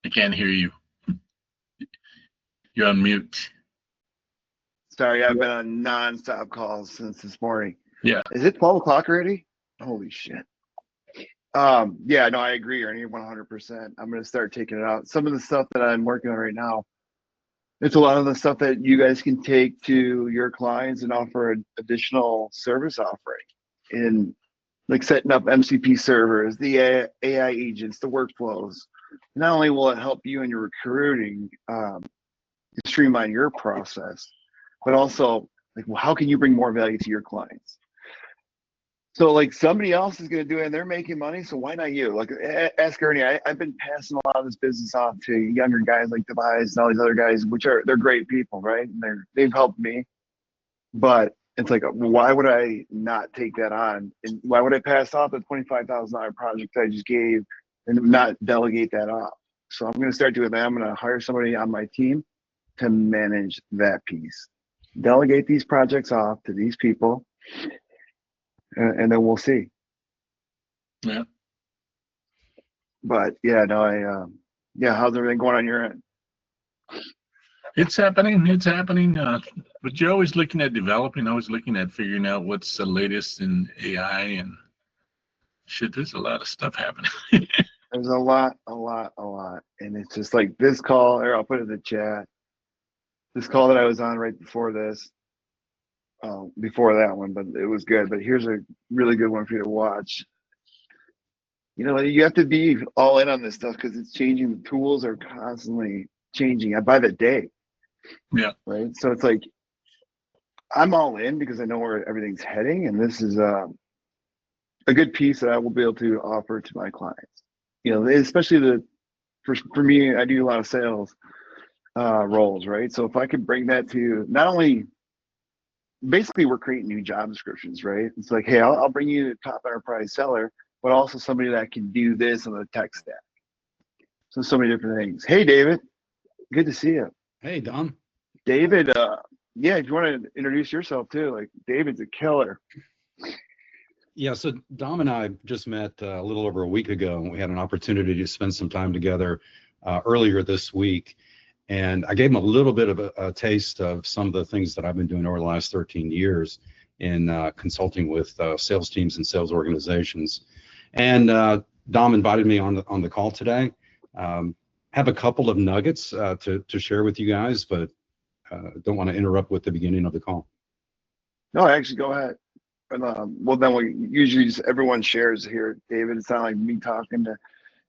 I can't hear you. You're on mute. Sorry, I've been on non-stop calls since this morning. Yeah. Is it 12 o'clock already? Holy shit. Yeah, no, I agree, Ernie, 100%. I'm going to start taking it out. Some of the stuff that I'm working on right now, it's a lot of the stuff that you guys can take to your clients and offer an additional service offering in like setting up MCP servers, the AI agents, the workflows. Not only will it help you in your recruiting, streamline your process, but also like, well, how can you bring more value to your clients? So like somebody else is going to do it and they're making money. So why not you? Like ask Ernie, I've been passing a lot of this business off to younger guys like Tobias and all these other guys, they're great people, right? And they've helped me, but it's like, why would I not take that on? And why would I pass off the $25,000 project I just gave and not delegate that off? So I'm going to start doing that. I'm going to hire somebody on my team to manage that piece. Delegate these projects off to these people, and then we'll see. Yeah. But yeah, no, yeah, how's everything going on your end? It's happening. It's happening. But you're always looking at developing, always looking at figuring out what's the latest in AI and shit. There's a lot of stuff happening. There's a lot. And it's just like this call, or I'll put it in the chat. This call that I was on right before this, before that one, but it was good. But here's a really good one for you to watch. You know, you have to be all in on this stuff because it's changing. The tools are constantly changing by the day. Yeah. Right. So it's like I'm all in because I know where everything's heading, and this is a good piece that I will be able to offer to my clients. You know, especially for me, I do a lot of sales roles, right? So if I could bring that to not only basically we're creating new job descriptions, right? It's like, hey, I'll bring you the top enterprise seller, but also somebody that can do this on the tech stack. So many different things. Hey, David, good to see you. Hey, Dom. David, yeah, if you want to introduce yourself too, like David's a killer. Yeah, so Dom and I just met a little over a week ago, and we had an opportunity to spend some time together earlier this week. And I gave him a little bit of a taste of some of the things that I've been doing over the last 13 years in consulting with sales teams and sales organizations. And Dom invited me on the call today. Have a couple of nuggets to share with you guys, but don't want to interrupt with the beginning of the call. No, actually, go ahead. And, well, then we usually just everyone shares here, David. It's not like me talking to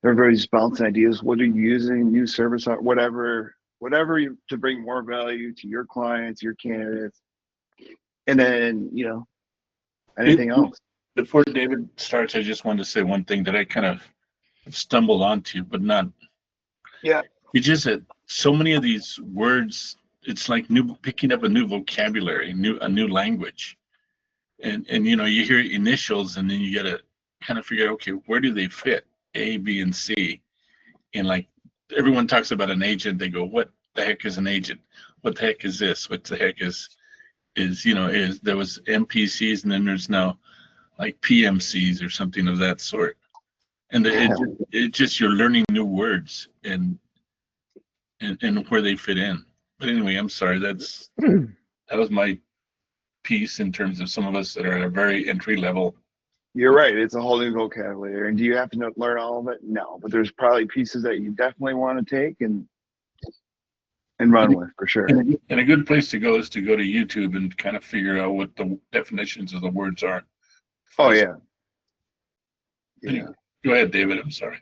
everybody's bouncing ideas. What are you using? New service, whatever to bring more value to your clients, your candidates, and then anything else. Before David starts, I just wanted to say one thing that I kind of stumbled onto, but not. Yeah. It's just that so many of these words, it's like picking up a new vocabulary, a new language. And you hear initials, and then you gotta kind of figure out, okay, where do they fit? A, B, and C. And like everyone talks about an agent, they go, what the heck is an agent? What the heck is this? What the heck is there was MPCs, and then there's now like PMCs or something of that sort. And it just you're learning new words and where they fit in. But anyway, I'm sorry, that was my piece in terms of some of us that are at a very entry level. You're right. It's a whole new vocabulary. And do you have to learn all of it? No, but there's probably pieces that you definitely want to take and run with for sure. And a good place to go is to go to YouTube and kind of figure out what the definitions of the words are. Oh yeah. Yeah. Go ahead, David. I'm sorry.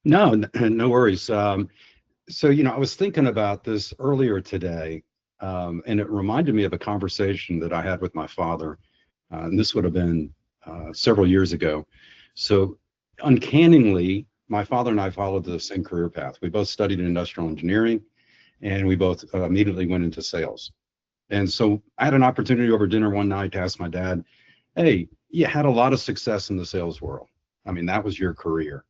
No worries. So, I was thinking about this earlier today, and it reminded me of a conversation that I had with my father. And this would have been several years ago. So uncannily, my father and I followed the same career path. We both studied industrial engineering, and we both immediately went into sales. And so I had an opportunity over dinner one night to ask my dad, hey, you had a lot of success in the sales world. I mean, that was your career.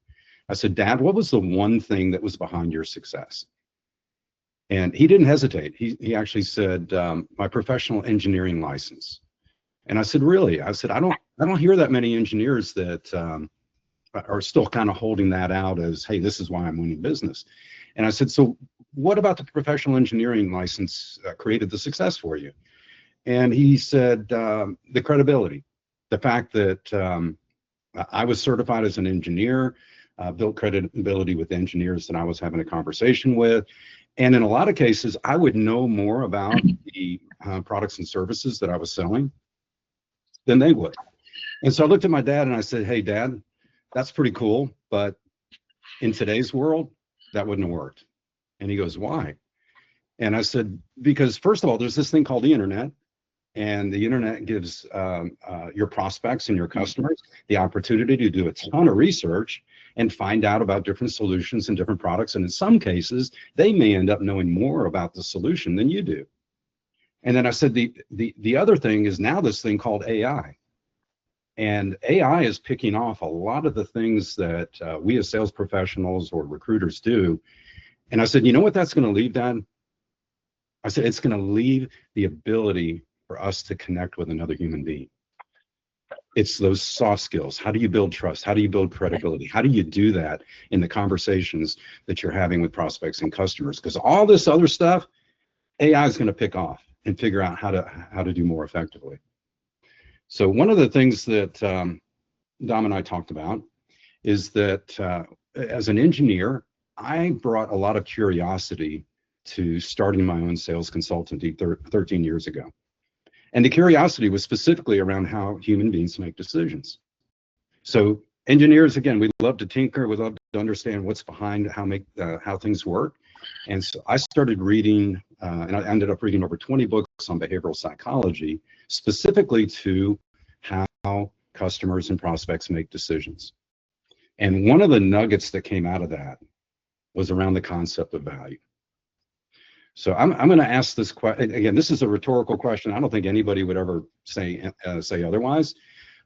I said, Dad, what was the one thing that was behind your success? And he didn't hesitate. He actually said, my professional engineering license. And I said, really? I said, I don't hear that many engineers that are still kind of holding that out as, hey, this is why I'm winning business. And I said, so what about the professional engineering license created the success for you? And he said, the credibility, the fact that I was certified as an engineer, built credibility with engineers that I was having a conversation with. And in a lot of cases, I would know more about the products and services that I was selling than they would. And so I looked at my dad and I said, hey, Dad, that's pretty cool, but in today's world, that wouldn't have worked. And he goes, why? And I said, because first of all, there's this thing called the internet, and the internet gives your prospects and your customers the opportunity to do a ton of research and find out about different solutions and different products. And in some cases, they may end up knowing more about the solution than you do. And then I said, the other thing is now this thing called AI. And AI is picking off a lot of the things that we as sales professionals or recruiters do. And I said, you know what that's going to leave, Dad? I said, it's going to leave the ability for us to connect with another human being. It's those soft skills. How do you build trust? How do you build credibility? How do you do that in the conversations that you're having with prospects and customers? Because all this other stuff, AI is going to pick off and figure out how to do more effectively. So one of the things that Dom and I talked about is that as an engineer, I brought a lot of curiosity to starting my own sales consultancy 13 years ago. And the curiosity was specifically around how human beings make decisions. So engineers, again, we love to tinker, we love to understand what's behind how things work. And so I started reading, and I ended up reading over 20 books on behavioral psychology, specifically to how customers and prospects make decisions. And one of the nuggets that came out of that was around the concept of value. So I'm going to ask this question again. This is a rhetorical question. I don't think anybody would ever say otherwise.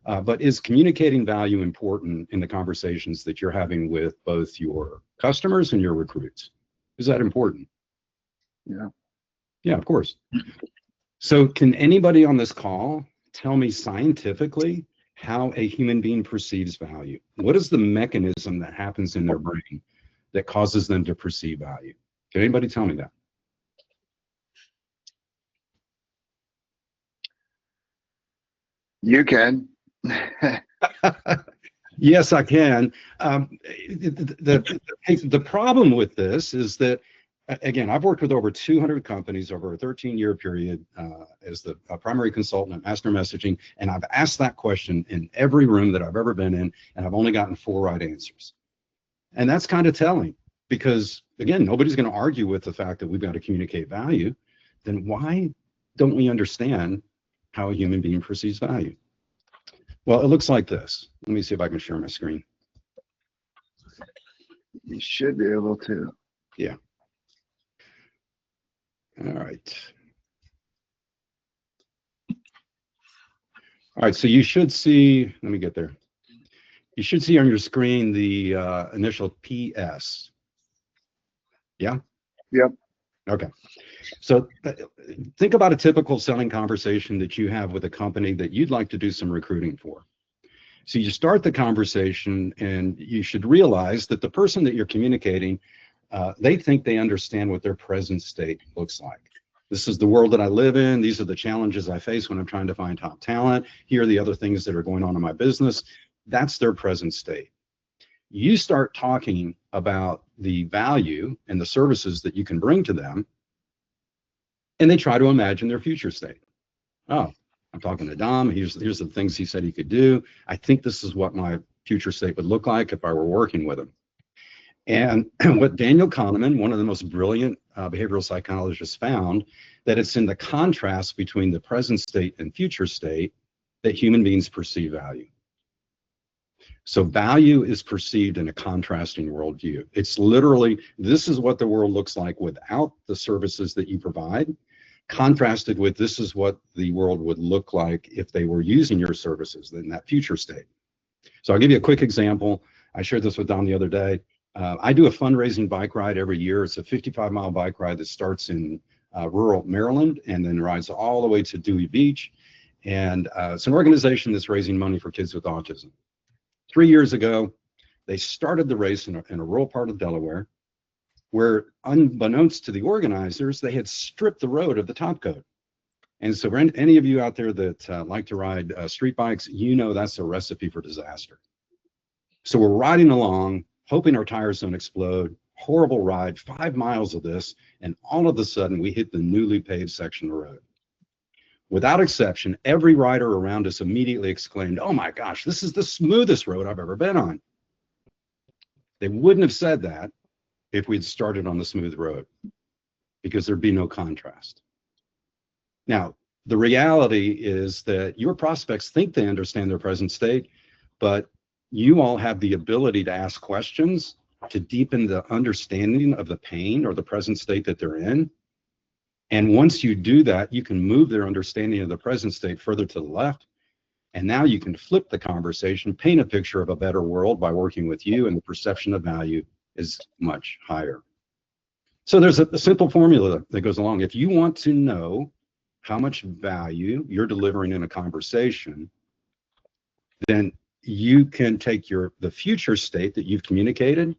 But is communicating value important in the conversations that you're having with both your customers and your recruits? Is that important? Yeah. Yeah, of course. So can anybody on this call tell me scientifically how a human being perceives value? What is the mechanism that happens in their brain that causes them to perceive value? Can anybody tell me that? You can. Yes, I can. The problem with this is that, again, I've worked with over 200 companies over a 13-year period as the primary consultant at MasterMessaging, and I've asked that question in every room that I've ever been in, and I've only gotten 4 right answers. And that's kind of telling because, again, nobody's going to argue with the fact that we've got to communicate value. Then why don't we understand how a human being perceives value? Well, it looks like this. Let me see if I can share my screen. You should be able to. Yeah. All right. All right, so you should see, let me get there. You should see on your screen the initial PS. Yeah? Yep. Okay. So think about a typical selling conversation that you have with a company that you'd like to do some recruiting for. So you start the conversation and you should realize that the person that you're communicating, they think they understand what their present state looks like. This is the world that I live in. These are the challenges I face when I'm trying to find top talent. Here are the other things that are going on in my business. That's their present state. You start talking about the value and the services that you can bring to them, and they try to imagine their future state. Oh, I'm talking to Dom. Here's the things he said he could do. I think this is what my future state would look like if I were working with him. And what Daniel Kahneman, one of the most brilliant behavioral psychologists, found that it's in the contrast between the present state and future state that human beings perceive value. So value is perceived in a contrasting worldview. It's literally, this is what the world looks like without the services that you provide, contrasted with this is what the world would look like if they were using your services in that future state. So I'll give you a quick example. I shared this with Don the other day. I do a fundraising bike ride every year. It's a 55-mile bike ride that starts in rural Maryland and then rides all the way to Dewey Beach. And it's an organization that's raising money for kids with autism. 3 years ago, they started the race in a rural part of Delaware. where unbeknownst to the organizers, they had stripped the road of the top coat. And so for any of you out there that like to ride street bikes, you know that's a recipe for disaster. So we're riding along, hoping our tires don't explode. Horrible ride, 5 miles of this, and all of a sudden we hit the newly paved section of the road. Without exception, every rider around us immediately exclaimed, "Oh my gosh, this is the smoothest road I've ever been on." They wouldn't have said that if we'd started on the smooth road, because there'd be no contrast. Now, the reality is that your prospects think they understand their present state, but you all have the ability to ask questions to deepen the understanding of the pain or the present state that they're in. And once you do that, you can move their understanding of the present state further to the left. And now you can flip the conversation, paint a picture of a better world by working with you, and the perception of value is much higher. So there's a simple formula that goes along. If you want to know how much value you're delivering in a conversation, then you can take the future state that you've communicated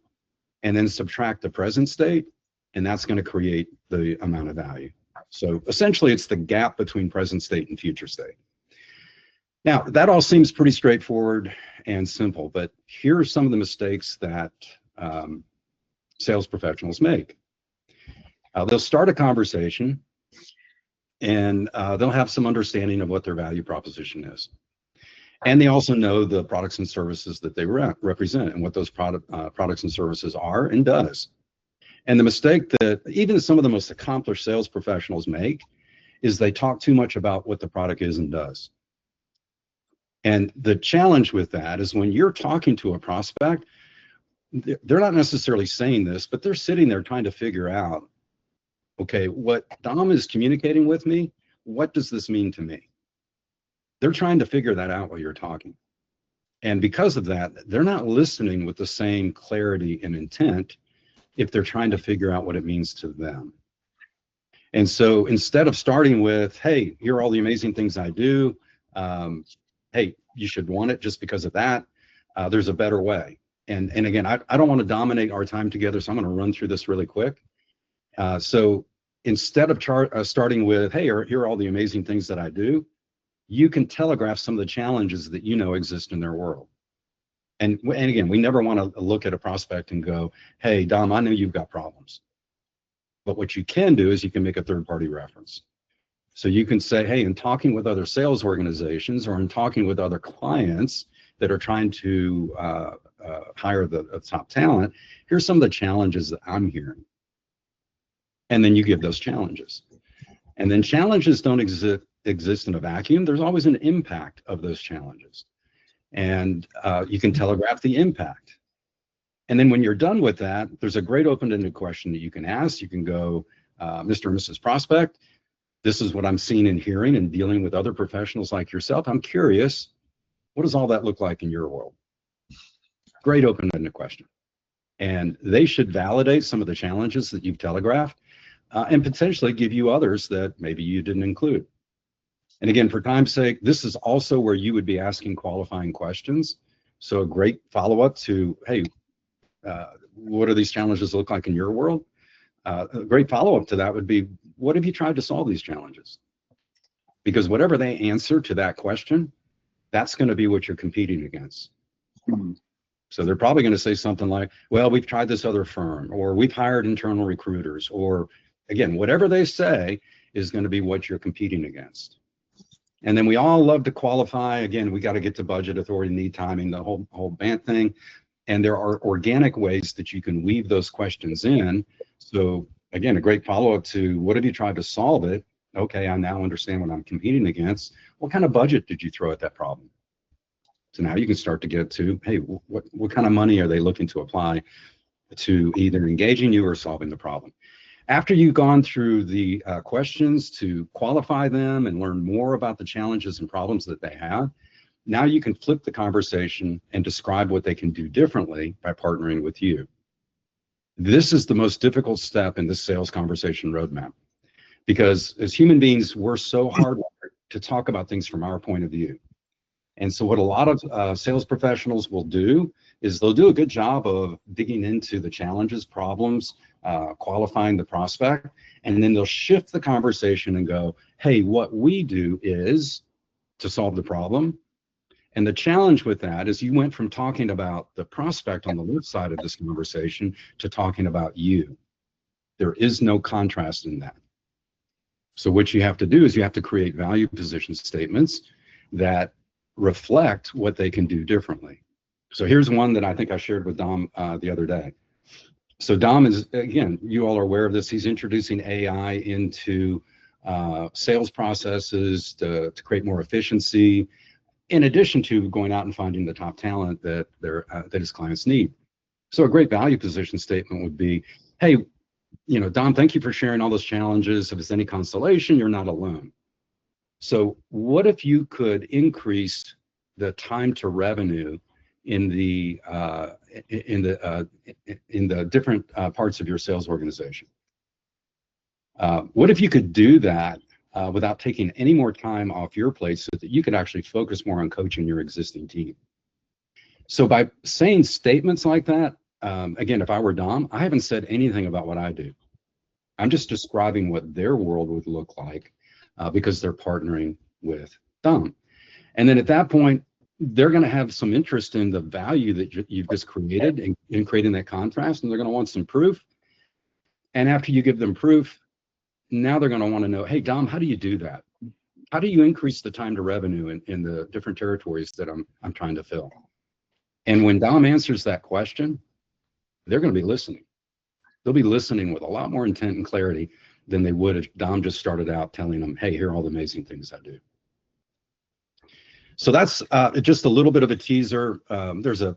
and then subtract the present state, and that's going to create the amount of value. So essentially, it's the gap between present state and future state. Now, that all seems pretty straightforward and simple, but here are some of the mistakes that sales professionals make. They'll start a conversation, and they'll have some understanding of what their value proposition is. And they also know the products and services that they represent and what those products and services are and does. And the mistake that even some of the most accomplished sales professionals make is they talk too much about what the product is and does. And the challenge with that is when you're talking to a prospect, they're not necessarily saying this, but they're sitting there trying to figure out, okay, what Dom is communicating with me, what does this mean to me? They're trying to figure that out while you're talking. And because of that, they're not listening with the same clarity and intent if they're trying to figure out what it means to them. And so instead of starting with, hey, here are all the amazing things I do, hey, you should want it just because of that, there's a better way. And again, I don't want to dominate our time together, so I'm going to run through this really quick. So instead of starting with, hey, here are all the amazing things that I do, you can telegraph some of the challenges that you know exist in their world. And again, we never want to look at a prospect and go, hey, Dom, I know you've got problems. But what you can do is you can make a third-party reference. So you can say, hey, in talking with other sales organizations or in talking with other clients that are trying to hire the top talent, here's some of the challenges that I'm hearing. And then you give those challenges. And then challenges don't exist in a vacuum. There's always an impact of those challenges. And you can telegraph the impact. And then when you're done with that, there's a great open-ended question that you can ask. You can go, Mr. and Mrs. Prospect, this is what I'm seeing and hearing and dealing with other professionals like yourself. I'm curious, what does all that look like in your world? Great open-ended question. And they should validate some of the challenges that you've telegraphed and potentially give you others that maybe you didn't include. And again, for time's sake, this is also where you would be asking qualifying questions. So a great follow-up to, hey, what do these challenges look like in your world? A great follow-up to that would be, what have you tried to solve these challenges? Because whatever they answer to that question, that's going to be what you're competing against. Mm-hmm. So they're probably going to say something like, well, we've tried this other firm, or we've hired internal recruiters, or again, whatever they say is going to be what you're competing against. And then we all love to qualify. Again, we got to get to budget, authority, need, timing, the whole band thing. And there are organic ways that you can weave those questions in. So again, a great follow-up to, what have you tried to solve it? Okay, I now understand what I'm competing against. What kind of budget did you throw at that problem? So now you can start to get to, hey, what kind of money are they looking to apply to either engaging you or solving the problem? After you've gone through the questions to qualify them and learn more about the challenges and problems that they have, now you can flip the conversation and describe what they can do differently by partnering with you. This is the most difficult step in this sales conversation roadmap, because as human beings, we're so hardwired to talk about things from our point of view. And so what a lot of sales professionals will do is they'll do a good job of digging into the challenges, problems, qualifying the prospect, and then they'll shift the conversation and go, hey, what we do is to solve the problem. And the challenge with that is you went from talking about the prospect on the left side of this conversation to talking about you. There is no contrast in that. So what you have to do is you have to create value position statements that reflect what they can do differently. So here's one that I think I shared with Dom the other day. So Dom is, again, you all are aware of this. He's introducing AI into sales processes to create more efficiency, in addition to going out and finding the top talent that his clients need. So a great value position statement would be, hey, you know, Dom, thank you for sharing all those challenges. If it's any consolation, you're not alone. So what if you could increase the time to revenue in the different parts of your sales organization? What if you could do that without taking any more time off your plate so that you could actually focus more on coaching your existing team? So by saying statements like that, again, if I were Dom, I haven't said anything about what I do. I'm just describing what their world would look like because they're partnering with Dom. And then at that point, they're going to have some interest in the value that you've just created in creating that contrast, and they're going to want some proof. And after you give them proof, now they're going to want to know, hey, Dom, how do you do that? How do you increase the time to revenue in the different territories that I'm trying to fill? And when Dom answers that question, they're going to be listening. They'll be listening with a lot more intent and clarity than they would if Dom just started out telling them, hey, here are all the amazing things I do. So that's just a little bit of a teaser. There's a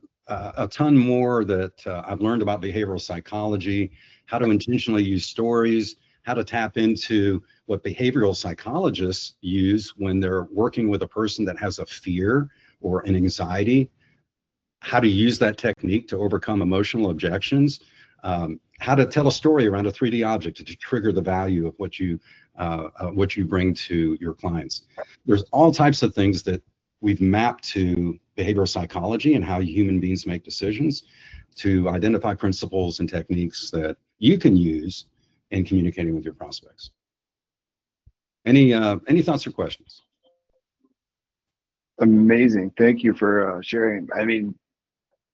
ton more that I've learned about behavioral psychology, how to intentionally use stories, how to tap into what behavioral psychologists use when they're working with a person that has a fear or an anxiety, how to use that technique to overcome emotional objections, how to tell a story around a 3D object to trigger the value of what you bring to your clients. There's all types of things that we've mapped to behavioral psychology and how human beings make decisions to identify principles and techniques that you can use in communicating with your prospects. Any thoughts or questions? Amazing. Thank you for sharing. I mean,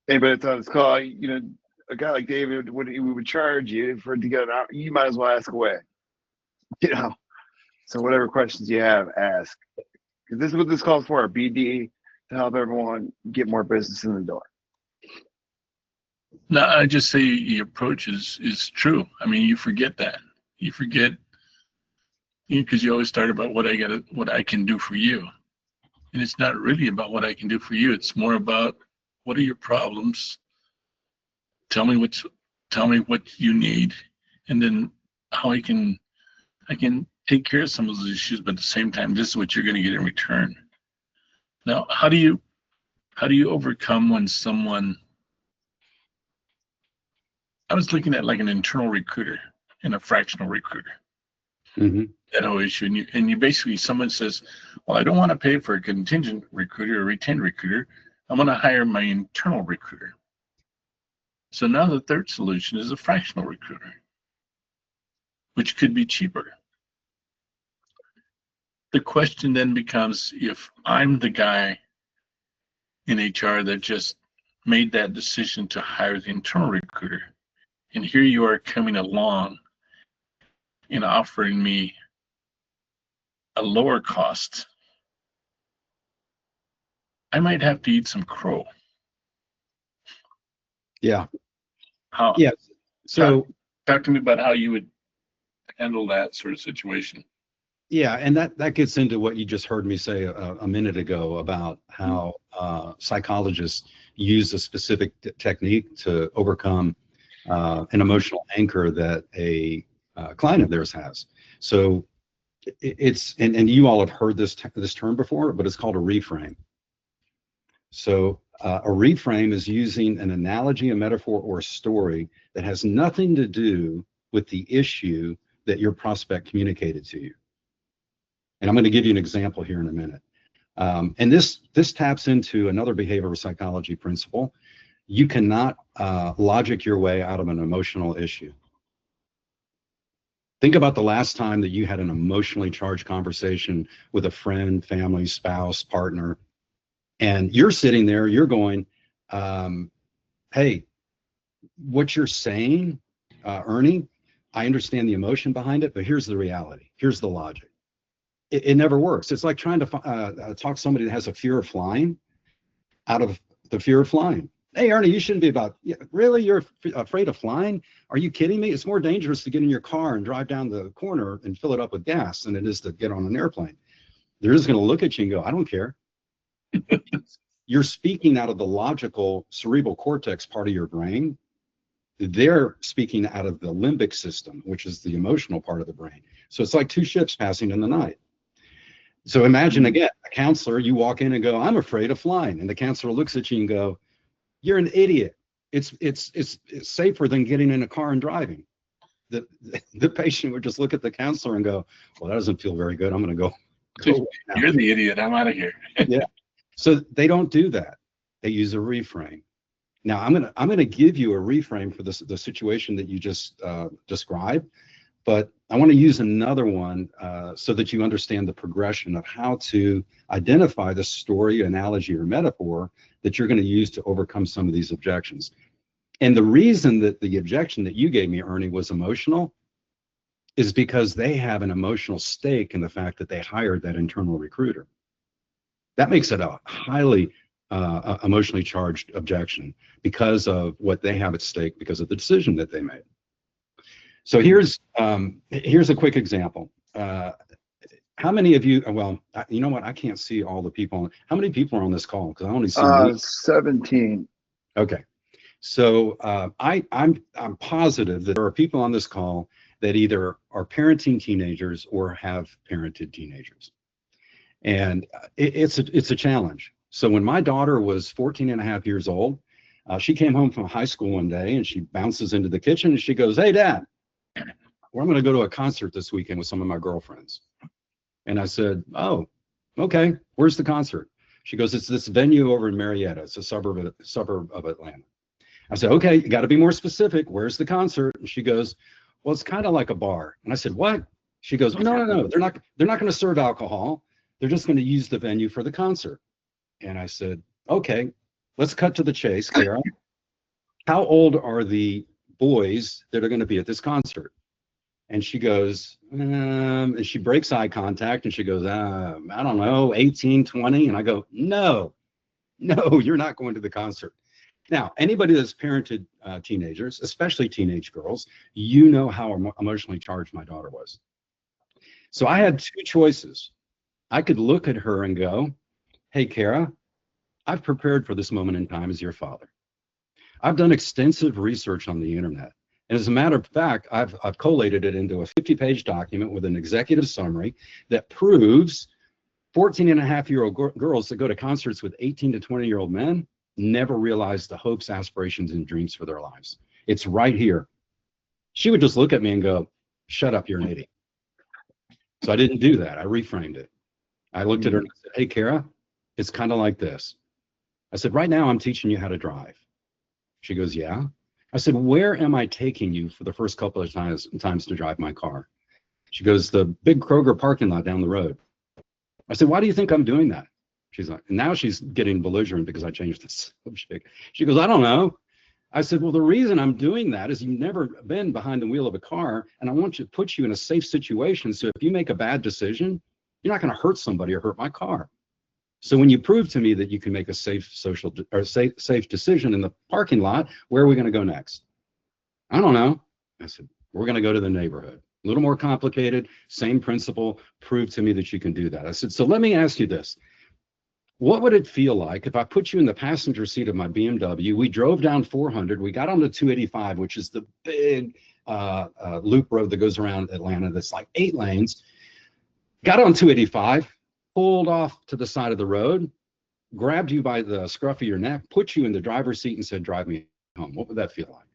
anybody that's on this call, you know, a guy like David, we would charge you for to get it out. You might as well ask away. You know, so whatever questions you have, ask. Because this is what this calls for, BD, to help everyone get more business in the door. No, I just say your approach is true. I mean, you forget that. You forget, because you always start about what I can do for you. And it's not really about what I can do for you. It's more about what are your problems? Tell me what you need, and then how I can take care of some of those issues, but at the same time, this is what you're going to get in return. Now, how do you overcome when someone, I was looking at like an internal recruiter and a fractional recruiter. Mm-hmm. That whole issue, and you basically, someone says, well, I don't want to pay for a contingent recruiter or retained recruiter. I'm going to hire my internal recruiter. So now the third solution is a fractional recruiter, which could be cheaper. The question then becomes, if I'm the guy in HR that just made that decision to hire the internal recruiter, and here you are coming along and offering me a lower cost, I might have to eat some crow. Yeah. How? Yeah. So talk to me about how you would handle that sort of situation. yeah, and that gets into what you just heard me say a minute ago about how psychologists use a specific technique to overcome an emotional anchor that a client of theirs has. So it's and you all have heard this term before, but it's called a reframe. So a reframe is using an analogy, a metaphor, or a story that has nothing to do with the issue that your prospect communicated to you. And I'm going to give you an example here in a minute. And this taps into another behavioral psychology principle. You cannot logic your way out of an emotional issue. Think about the last time that you had an emotionally charged conversation with a friend, family, spouse, partner, and you're sitting there, you're going, hey, what you're saying, Ernie, I understand the emotion behind it, but here's the reality. Here's the logic. It never works. It's like trying to talk somebody that has a fear of flying out of the fear of flying. Hey, Ernie, you shouldn't be really? You're afraid of flying? Are you kidding me? It's more dangerous to get in your car and drive down the corner and fill it up with gas than it is to get on an airplane. They're just going to look at you and go, I don't care. You're speaking out of the logical cerebral cortex part of your brain. They're speaking out of the limbic system, which is the emotional part of the brain. So it's like two ships passing in the night. So imagine again, a counselor, you walk in and go, I'm afraid of flying. And the counselor looks at you and go, you're an idiot. It's safer than getting in a car and driving. The patient would just look at the counselor and go, well, that doesn't feel very good. I'm going to go. You're the idiot. I'm out of here. Yeah. So they don't do that. They use a reframe. Now I'm gonna give you a reframe for the situation that you just described, but I want to use another one so that you understand the progression of how to identify the story, analogy, or metaphor that you're going to use to overcome some of these objections. And the reason that the objection that you gave me, Ernie, was emotional is because they have an emotional stake in the fact that they hired that internal recruiter. That makes it a highly emotionally charged objection because of what they have at stake because of the decision that they made. So here's a quick example. How many of you, well, you know what, I can't see all the people. How many people are on this call? Because I only see 17. Okay. So I'm positive that there are people on this call that either are parenting teenagers or have parented teenagers. And it's a challenge. So when my daughter was 14 and a half years old, she came home from high school one day and she bounces into the kitchen and she goes, hey, Dad, well, I'm going to go to a concert this weekend with some of my girlfriends. And I said, oh, okay, where's the concert? She goes, it's this venue over in Marietta. It's a suburb of Atlanta. I said, okay, you got to be more specific. Where's the concert? And she goes, well, it's kind of like a bar. And I said, what? She goes, no, they're not going to serve alcohol. They're just going to use the venue for the concert. And I said, okay, let's cut to the chase, Kara. How old are the boys that are going to be at this concert? And she goes, and she breaks eye contact and she goes, I don't know, 18, 20. And I go, no, you're not going to the concert. Now, anybody that's parented teenagers, especially teenage girls, you know how emotionally charged my daughter was. So I had two choices. I could look at her and go, hey, Kara, I've prepared for this moment in time as your father. I've done extensive research on the internet. And as a matter of fact, I've collated it into a 50-page document with an executive summary that proves 14 and a half year old girls that go to concerts with 18 to 20-year-old men never realize the hopes, aspirations, and dreams for their lives. It's right here. She would just look at me and go, shut up, you're an idiot. So I didn't do that. I reframed it. I looked at her and I said, hey, Kara, it's kind of like this. I said, right now I'm teaching you how to drive. She goes, yeah. I said, where am I taking you for the first couple of times to drive my car? She goes, the big Kroger parking lot down the road. I said, why do you think I'm doing that? She's like, and now she's getting belligerent because I changed the subject. She goes, I don't know. I said, well, the reason I'm doing that is you've never been behind the wheel of a car, and I want to put you in a safe situation. So if you make a bad decision, you're not going to hurt somebody or hurt my car. So when you prove to me that you can make a safe decision in the parking lot, where are we going to go next? I don't know. I said, we're going to go to the neighborhood. A little more complicated, same principle, prove to me that you can do that. I said, so let me ask you this. What would it feel like if I put you in the passenger seat of my BMW? We drove down 400, we got onto 285, which is the big loop road that goes around Atlanta that's like 8 lanes. Got on 285, pulled off to the side of the road, grabbed you by the scruff of your neck, put you in the driver's seat and said, drive me home. What would that feel like?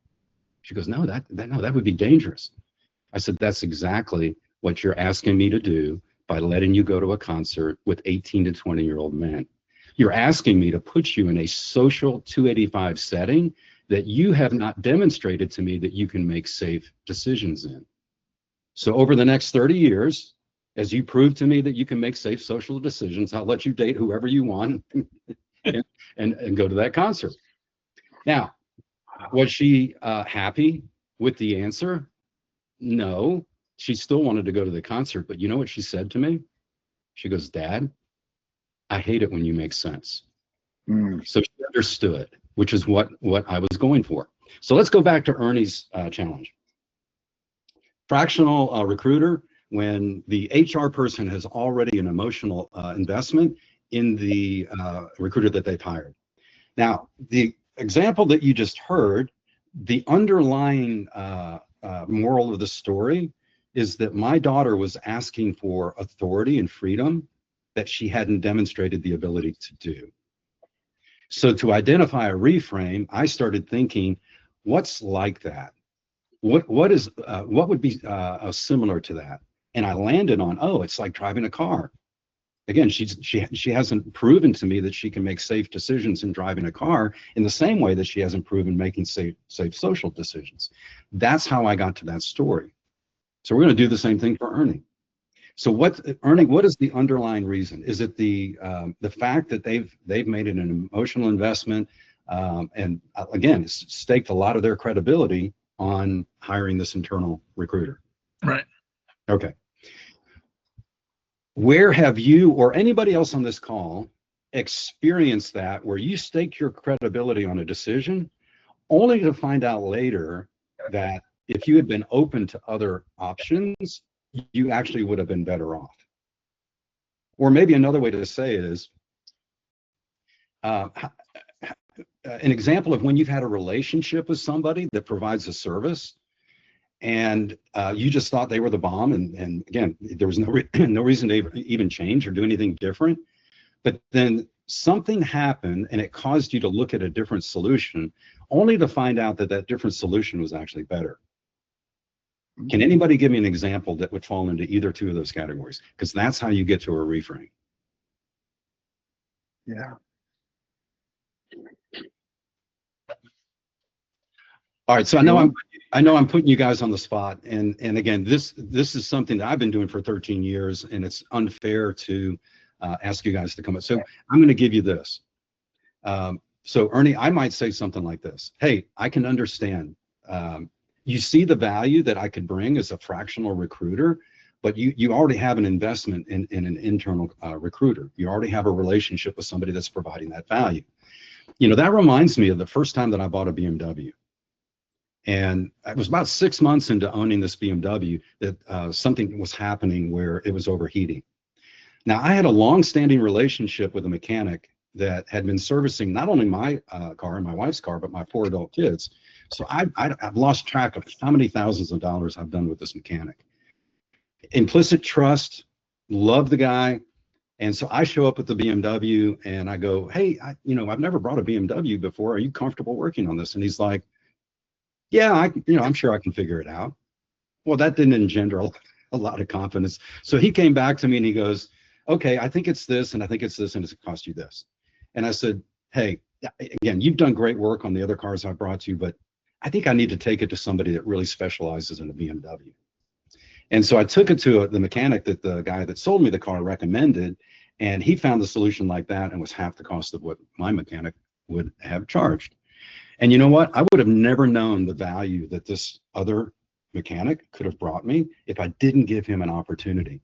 She goes, no, that would be dangerous. I said, that's exactly what you're asking me to do by letting you go to a concert with 18 to 20-year-old men. You're asking me to put you in a social 285 setting that you have not demonstrated to me that you can make safe decisions in. So over the next 30 years, as you prove to me that you can make safe social decisions, I'll let you date whoever you want and go to that concert. Now, was she happy with the answer? No, she still wanted to go to the concert, but you know what she said to me? She goes, Dad, I hate it when you make sense. So she understood, which is what I was going for. So let's go back to Ernie's challenge. Fractional recruiter, when the HR person has already an emotional investment in the recruiter that they've hired. Now, the example that you just heard, the underlying moral of the story is that my daughter was asking for authority and freedom that she hadn't demonstrated the ability to do. So to identify a reframe, I started thinking, what's like that? What would be similar to that? And I landed on, oh, it's like driving a car. Again, she hasn't proven to me that she can make safe decisions in driving a car in the same way that she hasn't proven making safe social decisions. That's how I got to that story. So we're going to do the same thing for Ernie. So Ernie, what is the underlying reason? Is it the fact that they've made an emotional investment and again, it's staked a lot of their credibility on hiring this internal recruiter? Right. Okay. Where have you or anybody else on this call experienced that where you stake your credibility on a decision only to find out later that if you had been open to other options, you actually would have been better off? Or maybe another way to say it is, an example of when you've had a relationship with somebody that provides a service and you just thought they were the bomb, and again, there was no reason to even change or do anything different, but then something happened and it caused you to look at a different solution only to find out that that different solution was actually better. Can anybody give me an example that would fall into either two of those categories? Because that's how you get to a reframe. Yeah. All right, so I know I'm putting you guys on the spot, and again, this is something that I've been doing for 13 years, and it's unfair to ask you guys to come up. So I'm going to give you this. So Ernie, I might say something like this. Hey, I can understand. You see the value that I could bring as a fractional recruiter, but you already have an investment in an internal recruiter. You already have a relationship with somebody that's providing that value. You know, that reminds me of the first time that I bought a BMW. And it was about 6 months into owning this BMW that something was happening where it was overheating. Now, I had a long-standing relationship with a mechanic that had been servicing not only my car and my wife's car, but my 4 adult kids. So I've lost track of how many thousands of dollars I've done with this mechanic. Implicit trust, love the guy. And so I show up at the BMW and I go, hey, I've never brought a BMW before. Are you comfortable working on this? And he's like, yeah, I'm sure I can figure it out. Well, that didn't engender a lot of confidence. So he came back to me and he goes, okay, I think it's this, and I think it's this, and it's gonna cost you this. And I said, hey, again, you've done great work on the other cars I brought you, but I think I need to take it to somebody that really specializes in a BMW. And so I took it to the mechanic that the guy that sold me the car recommended, and he found the solution like that and was half the cost of what my mechanic would have charged. And you know what? I would have never known the value that this other mechanic could have brought me if I didn't give him an opportunity.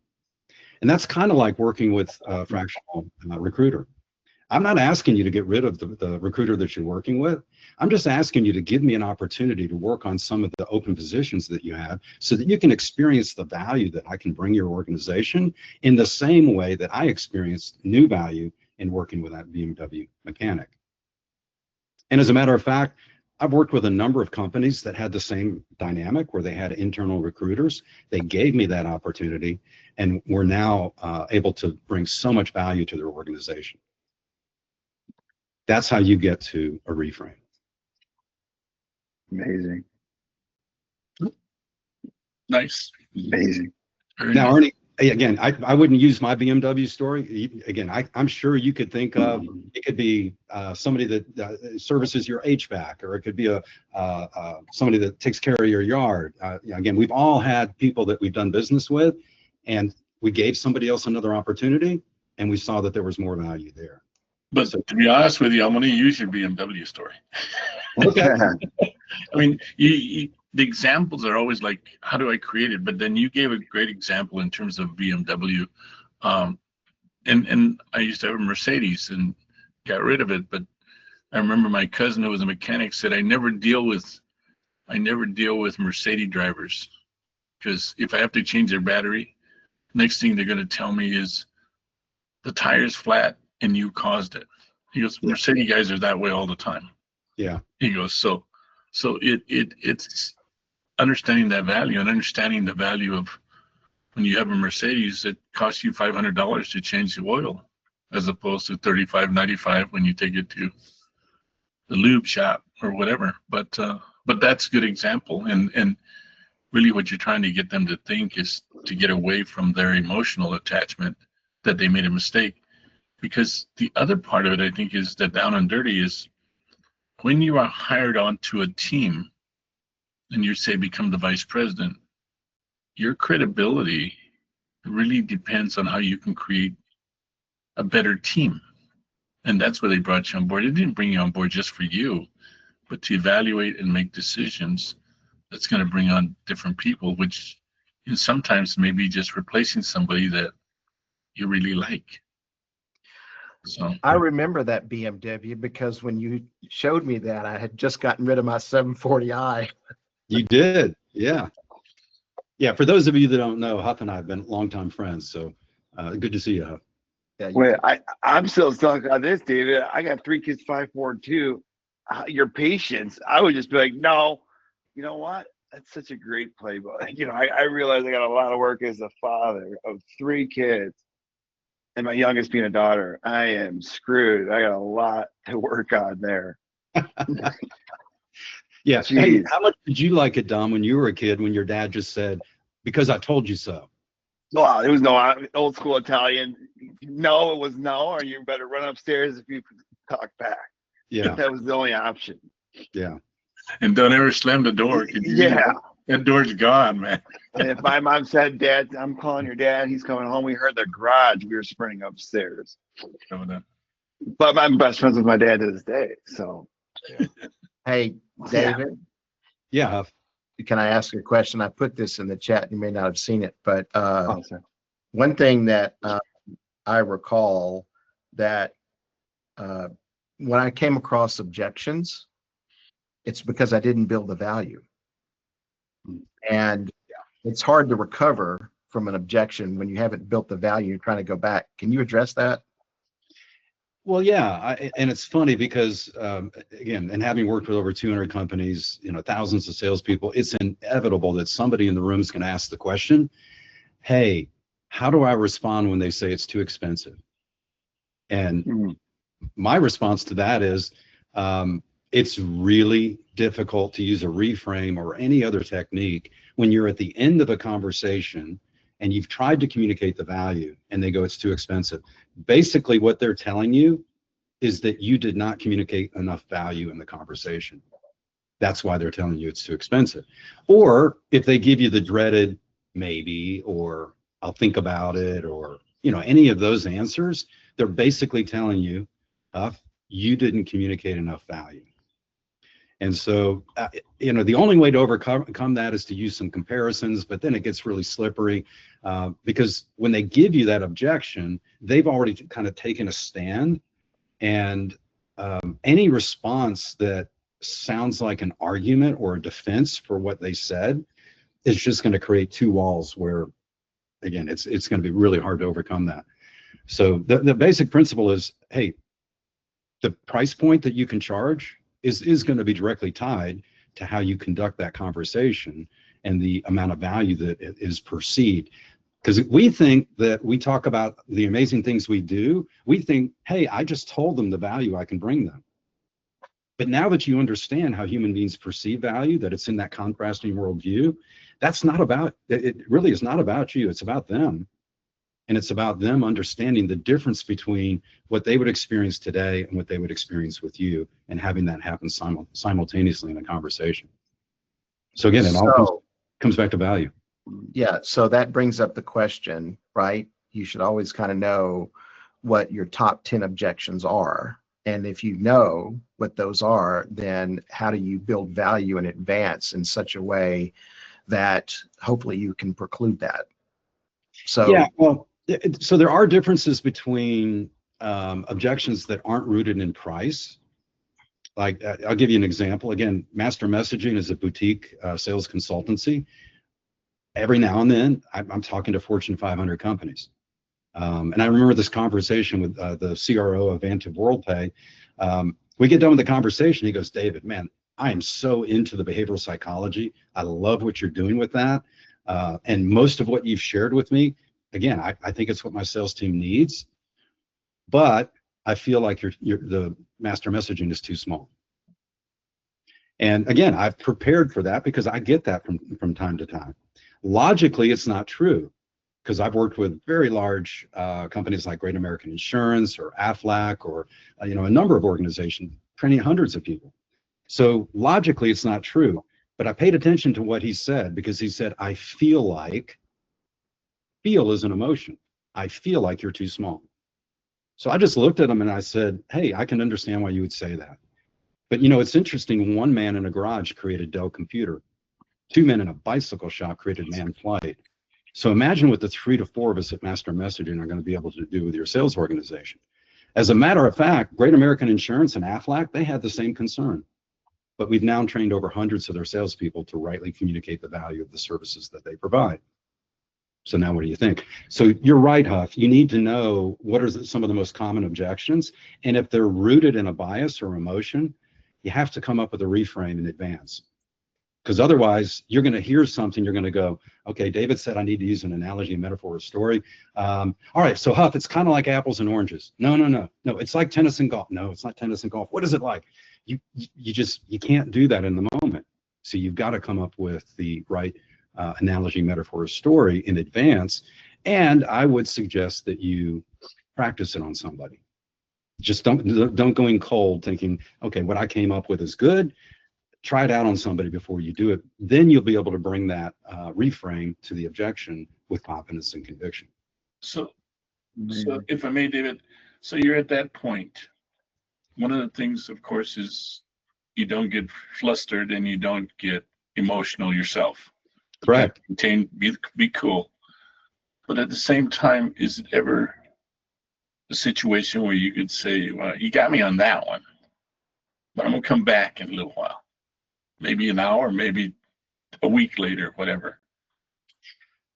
And that's kind of like working with a fractional recruiter. I'm not asking you to get rid of the recruiter that you're working with. I'm just asking you to give me an opportunity to work on some of the open positions that you have so that you can experience the value that I can bring your organization in the same way that I experienced new value in working with that BMW mechanic. And as a matter of fact, I've worked with a number of companies that had the same dynamic where they had internal recruiters. They gave me that opportunity, and we're now able to bring so much value to their organization. That's how you get to a reframe. Amazing. Nice. Amazing. Very Now, nice. again, I wouldn't use my BMW story. Again, I'm sure you could think of, it could be somebody that services your HVAC, or it could be somebody that takes care of your yard. Again, we've all had people that we've done business with, and we gave somebody else another opportunity, and we saw that there was more value there. But to be honest with you, I'm going to use your BMW story. Okay. I mean, the examples are always like, how do I create it? But then you gave a great example in terms of BMW. And I used to have a Mercedes and got rid of it. But I remember my cousin who was a mechanic said, I never deal with Mercedes drivers, because if I have to change their battery, next thing they're going to tell me is the tire's flat and you caused it. He goes, Mercedes guys are that way all the time. Yeah. He goes, so it's understanding that value, and understanding the value of when you have a Mercedes, it costs you $500 to change the oil, as opposed to $35.95 when you take it to the lube shop or whatever. But that's a good example, and really what you're trying to get them to think is to get away from their emotional attachment that they made a mistake. Because the other part of it, I think, is that down and dirty is when you are hired onto a team and you say become the vice president, your credibility really depends on how you can create a better team. And that's why they brought you on board. They didn't bring you on board just for you, but to evaluate and make decisions that's going to bring on different people, which is sometimes maybe just replacing somebody that you really like. So I remember that BMW because when you showed me that, I had just gotten rid of my 740i. You did. Yeah. Yeah. For those of you that don't know, Huff and I have been longtime friends. So good to see you, Huff. Yeah, Wait, I'm still stuck on this, David. I got 3 kids, 5, 4, and 2. Your patience, I would just be like, no, you know what? That's such a great playbook. You know, I realize I got a lot of work as a father of 3 kids. And my youngest being a daughter, I am screwed. I got a lot to work on there. Yeah. Jeez. Hey, how much did you like it, Dom, when you were a kid, when your dad just said, because I told you so? Well, there was no old school Italian. No, it was no, or you better run upstairs if you talk back. Yeah. That was the only option. Yeah. and don't ever slam the door. Yeah. That door's gone, man. And if my mom said, Dad, I'm calling your dad, he's coming home, we heard the garage, we were sprinting upstairs. But I'm best friends with my dad to this day. So, Hey, David, Yeah, Huff. can I ask a question? I put this in the chat. You may not have seen it, but oh, sorry. one thing that I recall that when I came across objections, it's because I didn't build the value. And it's hard to recover from an objection when you haven't built the value. You're trying to go back. Can you address that? Well, yeah, and it's funny because again, and having worked with over 200 companies, you know, thousands of salespeople, it's inevitable that somebody in the room is going to ask the question, "Hey, how do I respond when they say it's too expensive?" And my response to that is, it's really difficult to use a reframe or any other technique when you're at the end of a conversation and you've tried to communicate the value and they go, "It's too expensive." Basically, what they're telling you is that you did not communicate enough value in the conversation. That's why they're telling you it's too expensive. Or if they give you the dreaded maybe, or I'll think about it, or, you know, any of those answers, they're basically telling you, you didn't communicate enough value. And so, you know, the only way to overcome that is to use some comparisons, but then it gets really slippery because when they give you that objection, they've already kind of taken a stand, and any response that sounds like an argument or a defense for what they said is just going to create 2 walls where, again, it's going to be really hard to overcome that. So the basic principle is, hey, the price point that you can charge is going to be directly tied to how you conduct that conversation and the amount of value that is perceived. Because we think that we talk about the amazing things we do, we think, hey, I just told them the value I can bring them. But now that you understand how human beings perceive value, that it's in that contrasting worldview, that's not about, it really is not about you, it's about them. And it's about them understanding the difference between what they would experience today and what they would experience with you, and having that happen simultaneously in a conversation. So again, it all comes back to value. Yeah, so that brings up the question, right? You should always kind of know what your top 10 objections are. And if you know what those are, then how do you build value in advance in such a way that hopefully you can preclude that? So Yeah, well, so there are differences between objections that aren't rooted in price. Like, I'll give you an example. Again, MasterMessaging is a boutique sales consultancy. Every now and then, I'm talking to Fortune 500 companies. And I remember this conversation with the CRO of Vantive WorldPay. We get done with the conversation. He goes, David, man, I am so into the behavioral psychology. I love what you're doing with that. And most of what you've shared with me, again, I think it's what my sales team needs. But I feel like the MasterMessaging is too small. And again, I've prepared for that because I get that from time to time. Logically, it's not true, because I've worked with very large companies like Great American Insurance or Aflac or a number of organizations training hundreds of people. So logically, it's not true. But I paid attention to what he said, because he said, I feel like. Feel is an emotion. I feel like you're too small. So I just looked at him and I said, hey, I can understand why you would say that. But it's interesting. One man in a garage created Dell Computer. Two men in a bicycle shop created Man Flight. So imagine what the 3 to 4 of us at MasterMessaging are going to be able to do with your sales organization. As a matter of fact, Great American Insurance and Aflac, they had the same concern. But we've now trained over hundreds of their salespeople to rightly communicate the value of the services that they provide. So now what do you think? So you're right, Huff. You need to know what are some of the most common objections. And if they're rooted in a bias or emotion, you have to come up with a reframe in advance. Because otherwise, you're going to hear something, you're going to go, okay, David said I need to use an analogy, a metaphor, or story. All right, so Huff, it's kind of like apples and oranges. No, it's like tennis and golf. No, it's not tennis and golf. What is it like? You can't do that in the moment. So you've got to come up with the right analogy, metaphor, or story in advance. And I would suggest that you practice it on somebody. Just don't go in cold thinking, okay, what I came up with is good. Try it out on somebody before you do it. Then you'll be able to bring that reframe to the objection with confidence and conviction. So if I may, David, so you're at that point. One of the things, of course, is you don't get flustered and you don't get emotional yourself. Correct. Be cool. But at the same time, is it ever a situation where you could say, well, you got me on that one, but I'm going to come back in a little while? Maybe an hour, maybe a week later, whatever.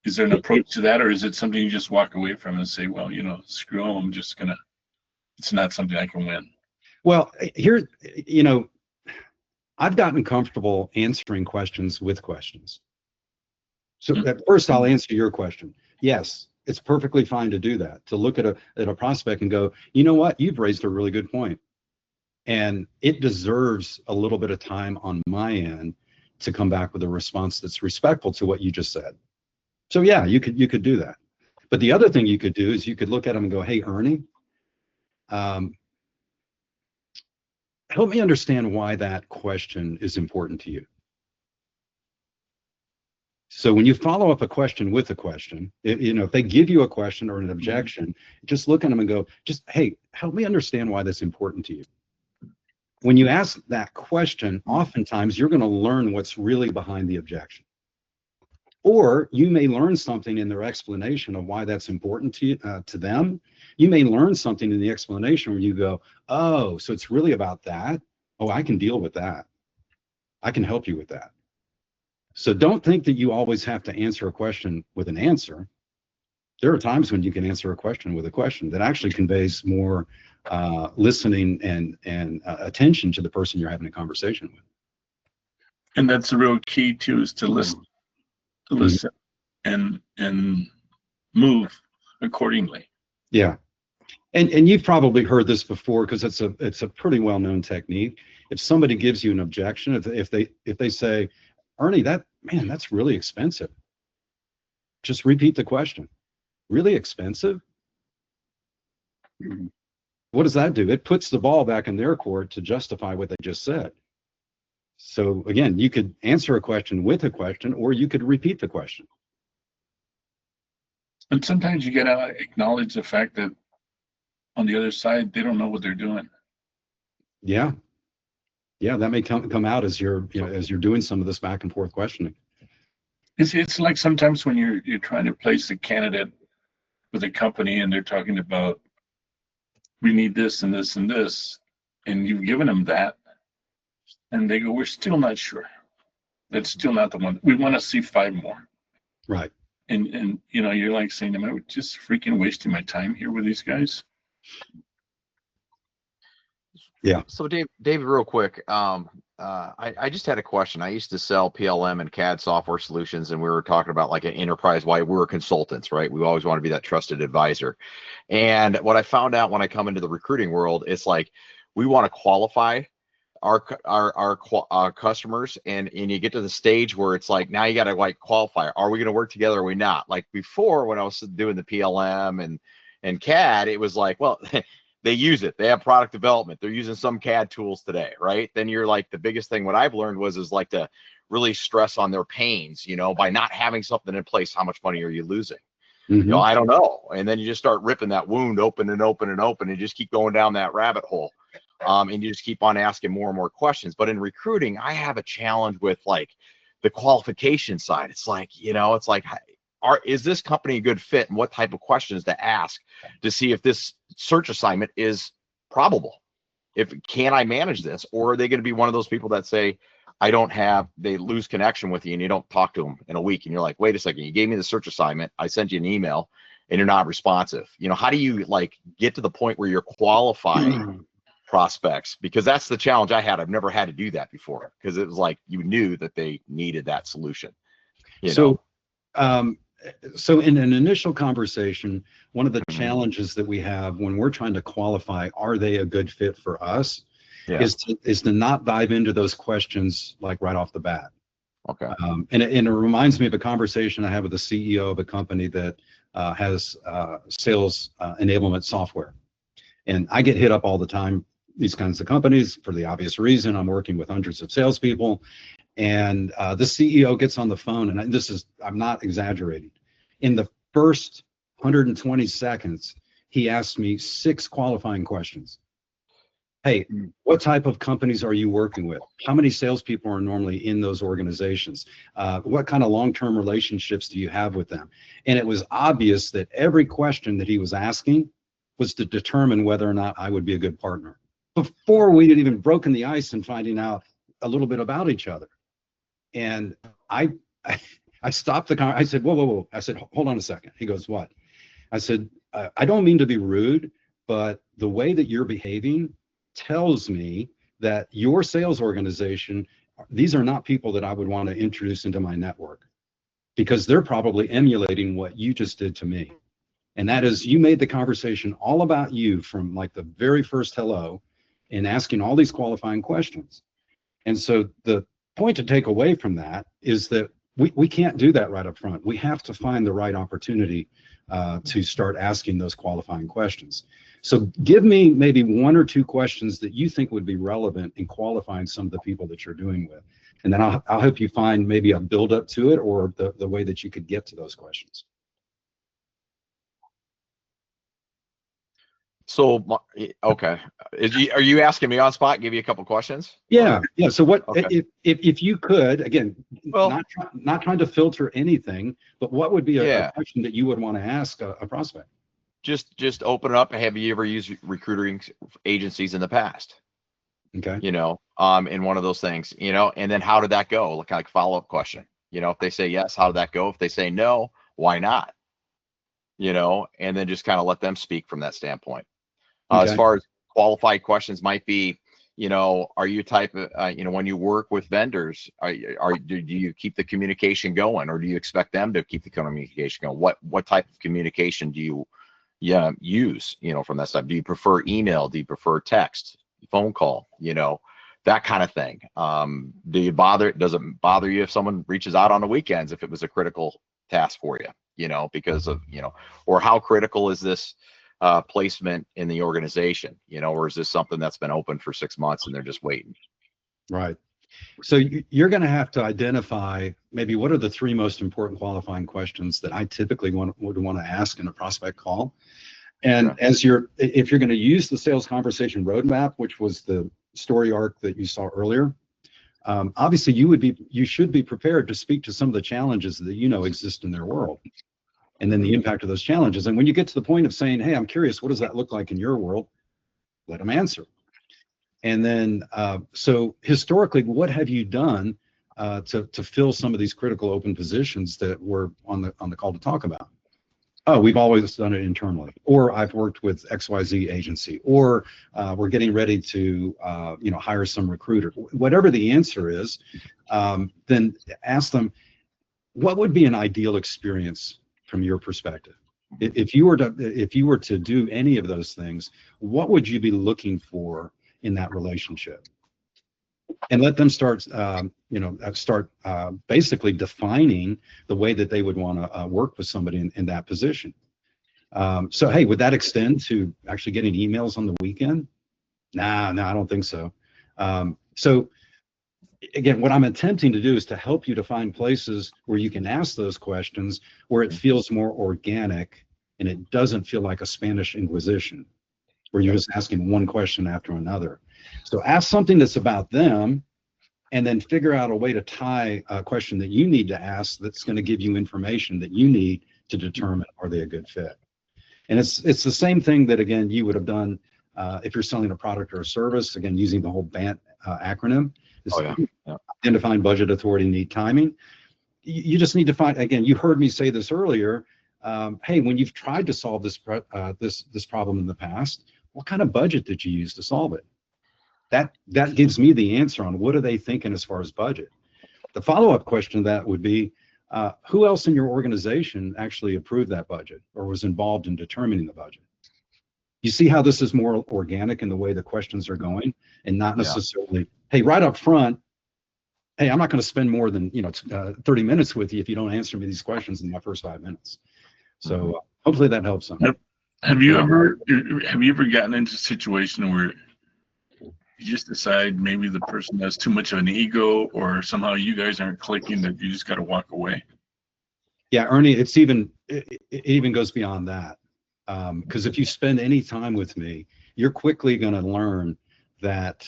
Is there an approach to that, or is it something you just walk away from and say, well, screw them, I'm just gonna, it's not something I can win? Well, here, I've gotten comfortable answering questions with questions. So at first I'll answer your question. Yes, it's perfectly fine to do that, to look at a prospect and go, you know what, you've raised a really good point. And it deserves a little bit of time on my end to come back with a response that's respectful to what you just said. So yeah, you could do that. But the other thing you could do is you could look at them and go, hey, Ernie, help me understand why that question is important to you. So when you follow up a question with a question, if they give you a question or an objection, just look at them and go, hey, help me understand why that's important to you. When you ask that question, oftentimes you're going to learn what's really behind the objection. Or you may learn something in their explanation of why that's important to you, to them. You may learn something in the explanation where you go, oh, so it's really about that? Oh, I can deal with that. I can help you with that. So don't think that you always have to answer a question with an answer. There are times when you can answer a question with a question that actually conveys more listening and attention to the person you're having a conversation with. And that's the real key too, is to listen, and move accordingly. Yeah. And you've probably heard this before, because it's a pretty well-known technique. If somebody gives you an objection, if they say, Ernie, that's really expensive, just repeat the question. really expensive? Mhm. What does that do? It puts the ball back in their court to justify what they just said. So again, you could answer a question with a question, or you could repeat the question. And sometimes you gotta acknowledge the fact that on the other side, they don't know what they're doing. Yeah. Yeah, that may come out as you're, as you're doing some of this back and forth questioning. It's like sometimes when you're trying to place a candidate with a company and they're talking about, we need this and this and this, and you've given them that, and they go, we're still not sure. That's still not the one. We want to see 5 more. Right. And you're like saying, am I just freaking wasting my time here with these guys? Yeah. So David, real quick, I just had a question. I used to sell PLM and CAD software solutions, and we were talking about like an enterprise-wide. We were consultants, right? We always want to be that trusted advisor. And what I found out when I come into the recruiting world, it's like we want to qualify our customers, and you get to the stage where it's like now you got to like qualify. Are we going to work together? Or are we not? Like before, when I was doing the PLM and CAD, it was like, well. They use it. They have product development. They're using some CAD tools today, right? Then you're like, the biggest thing what I've learned is like to really stress on their pains, by not having something in place, how much money are you losing? Mhm. I don't know. And then you just start ripping that wound open and open and open and just keep going down that rabbit hole. And you just keep on asking more and more questions. But in recruiting, I have a challenge with like the qualification side. It's like, it's like, is this company a good fit, and what type of questions to ask to see if this search assignment is probable? Can I manage this, or are they going to be one of those people that say, they lose connection with you and you don't talk to them in a week, and you're like, wait a second, you gave me the search assignment, I sent you an email, and you're not responsive. How do you like get to the point where you're qualifying prospects? Because that's the challenge I had. I've never had to do that before, because it was like you knew that they needed that solution. So in an initial conversation, one of the challenges that we have when we're trying to qualify, are they a good fit for us, is to not dive into those questions like right off the bat. Okay. And it reminds me of a conversation I had with the CEO of a company that has sales enablement software. And I get hit up all the time, these kinds of companies, for the obvious reason. I'm working with hundreds of salespeople. And the CEO gets on the phone, and I'm not exaggerating. In the first 120 seconds, he asked me 6 qualifying questions. Hey, what type of companies are you working with? How many salespeople are normally in those organizations? What kind of long-term relationships do you have with them? And it was obvious that every question that he was asking was to determine whether or not I would be a good partner, before we had even broken the ice and finding out a little bit about each other. And I stopped the car. I said, whoa. I said, hold on a second. He goes, what? I said, I don't mean to be rude, but the way that you're behaving tells me that your sales organization, these are not people that I would want to introduce into my network, because they're probably emulating what you just did to me. And that is, you made the conversation all about you from like the very first hello, and asking all these qualifying questions. And so the point to take away from that is that we can't do that right up front. We have to find the right opportunity to start asking those qualifying questions. So give me maybe 1 or 2 questions that you think would be relevant in qualifying some of the people that you're doing with. And then I'll help you find maybe a build up to it, or the way that you could get to those questions. So, okay. Are you asking me on spot? Give you a couple questions? Yeah. So what, Okay. if you could, again, Well, not trying to filter anything, but what would be Yeah. a question that you would want to ask a prospect? just open it up. Have you ever used recruiting agencies in the past? Okay. In one of those things, and then how did that go? Like follow-up question. If they say yes, how did that go? If they say no, why not? And then just kind of let them speak from that standpoint. As Okay. far as qualified questions might be, are you type of, when you work with vendors, do you keep the communication going, or do you expect them to keep the communication going? What type of communication do you use, from that side? Do you prefer email? Do you prefer text, phone call, that kind of thing? Does it bother you if someone reaches out on the weekends, if it was a critical task for you? you know, because of, you know, or how critical is this placement in the organization, you know, or is this something that's been open for 6 months and they're just waiting? Right. So you're going to have to identify maybe what are the 3 most important qualifying questions that I typically would want to ask in a prospect call. And if you're going to use the sales conversation roadmap, which was the story arc that you saw earlier, obviously you should be prepared to speak to some of the challenges that you know exist in their world, and then the impact of those challenges. And when you get to the point of saying, hey, I'm curious, what does that look like in your world? Let them answer. And then, so historically, what have you done to fill some of these critical open positions that we're on the call to talk about? Oh, we've always done it internally, or I've worked with XYZ agency, or we're getting ready to hire some recruiter. Whatever the answer is, then ask them, what would be an ideal experience from your perspective? If you were to do any of those things, what would you be looking for in that relationship? And let them start basically defining the way that they would want to work with somebody in that position. So, hey, would that extend to actually getting emails on the weekend? Nah, I don't think so. So again, what I'm attempting to do is to help you to find places where you can ask those questions where it feels more organic and it doesn't feel like a Spanish Inquisition where you're just asking one question after another. So ask something that's about them, and then figure out a way to tie a question that you need to ask that's going to give you information that you need to determine are they a good fit. And it's the same thing that, again, you would have done if you're selling a product or a service, again, using the whole BANT acronym. Identifying budget, authority, need, timing. You just need to find, again, you heard me say this earlier, hey, when you've tried to solve this problem in the past, what kind of budget did you use to solve it? That gives me the answer on what are they thinking as far as budget. The follow-up question to that would be, who else in your organization actually approved that budget or was involved in determining the budget? You see how this is more organic in the way the questions are going, and not necessarily, hey, right up front, hey, I'm not going to spend more than 30 minutes with you if you don't answer me these questions in my first 5 minutes. So hopefully that helps them. Have you ever gotten into a situation where you just decide maybe the person has too much of an ego, or somehow you guys aren't clicking, that you just got to walk away? Yeah, Ernie, it even goes beyond that. Because if you spend any time with me, you're quickly going to learn that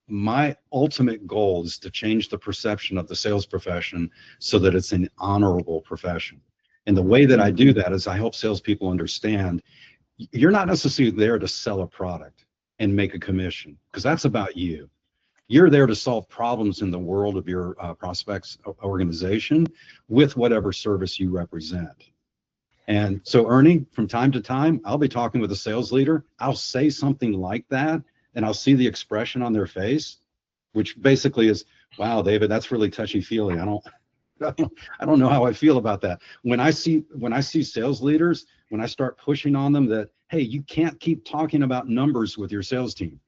my ultimate goal is to change the perception of the sales profession so that it's an honorable profession. And the way that I do that is I help salespeople understand you're not necessarily there to sell a product and make a commission, because that's about you. You're there to solve problems in the world of your prospects organization with whatever service you represent. And so, Ernie, from time to time, I'll be talking with a sales leader. I'll say something like that, and I'll see the expression on their face, which basically is, wow, David, that's really touchy-feely. I don't know how I feel about that. When I see sales leaders, when I start pushing on them that, hey, you can't keep talking about numbers with your sales team.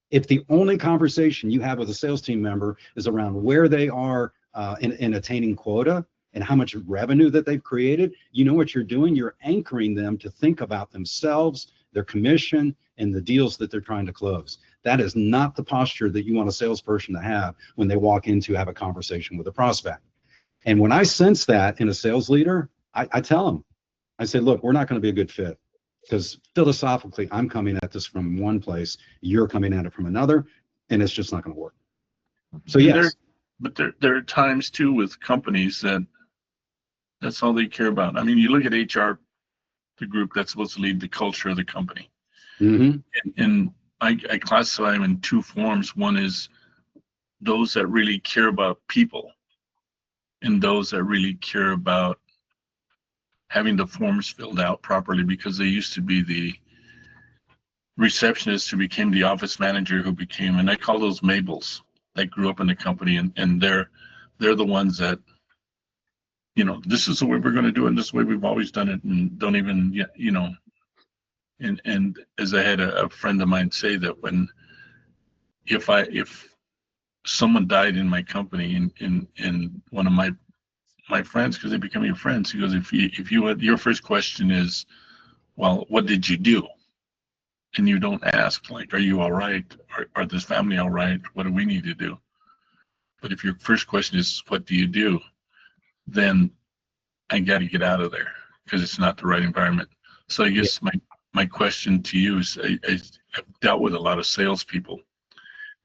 If the only conversation you have with a sales team member is around where they are in attaining quota and how much revenue that they've created, you know what you're doing? You're anchoring them to think about themselves, their commission, and the deals that they're trying to close. That is not the posture that you want a salesperson to have when they walk in to have a conversation with a prospect. And when I sense that in a sales leader, I tell them, I say, look, we're not going to be a good fit, because philosophically, I'm coming at this from one place, you're coming at it from another, and it's just not going to work. So yes. But there are times too with companies that's all they care about. I mean, you look at HR, the group that's supposed to lead the culture of the company. Mm-hmm. And I classify them in 2 forms. One is those that really care about people, and those that really care about having the forms filled out properly, because they used to be the receptionist who became the office manager who became, and I call those Mabels, that grew up in the company, and they're the ones that, this is the way we're going to do it, and this is the way we've always done it, and don't even, and as I had a friend of mine say that if someone died in my company, and one of my my friends because they become your friends. He goes, if your first question is, well, what did you do? And you don't ask, like, are you all right? Are this family all right? What do we need to do? But if your first question is, what do you do? Then I got to get out of there because it's not the right environment. So I guess my question to you is, I've dealt with a lot of salespeople,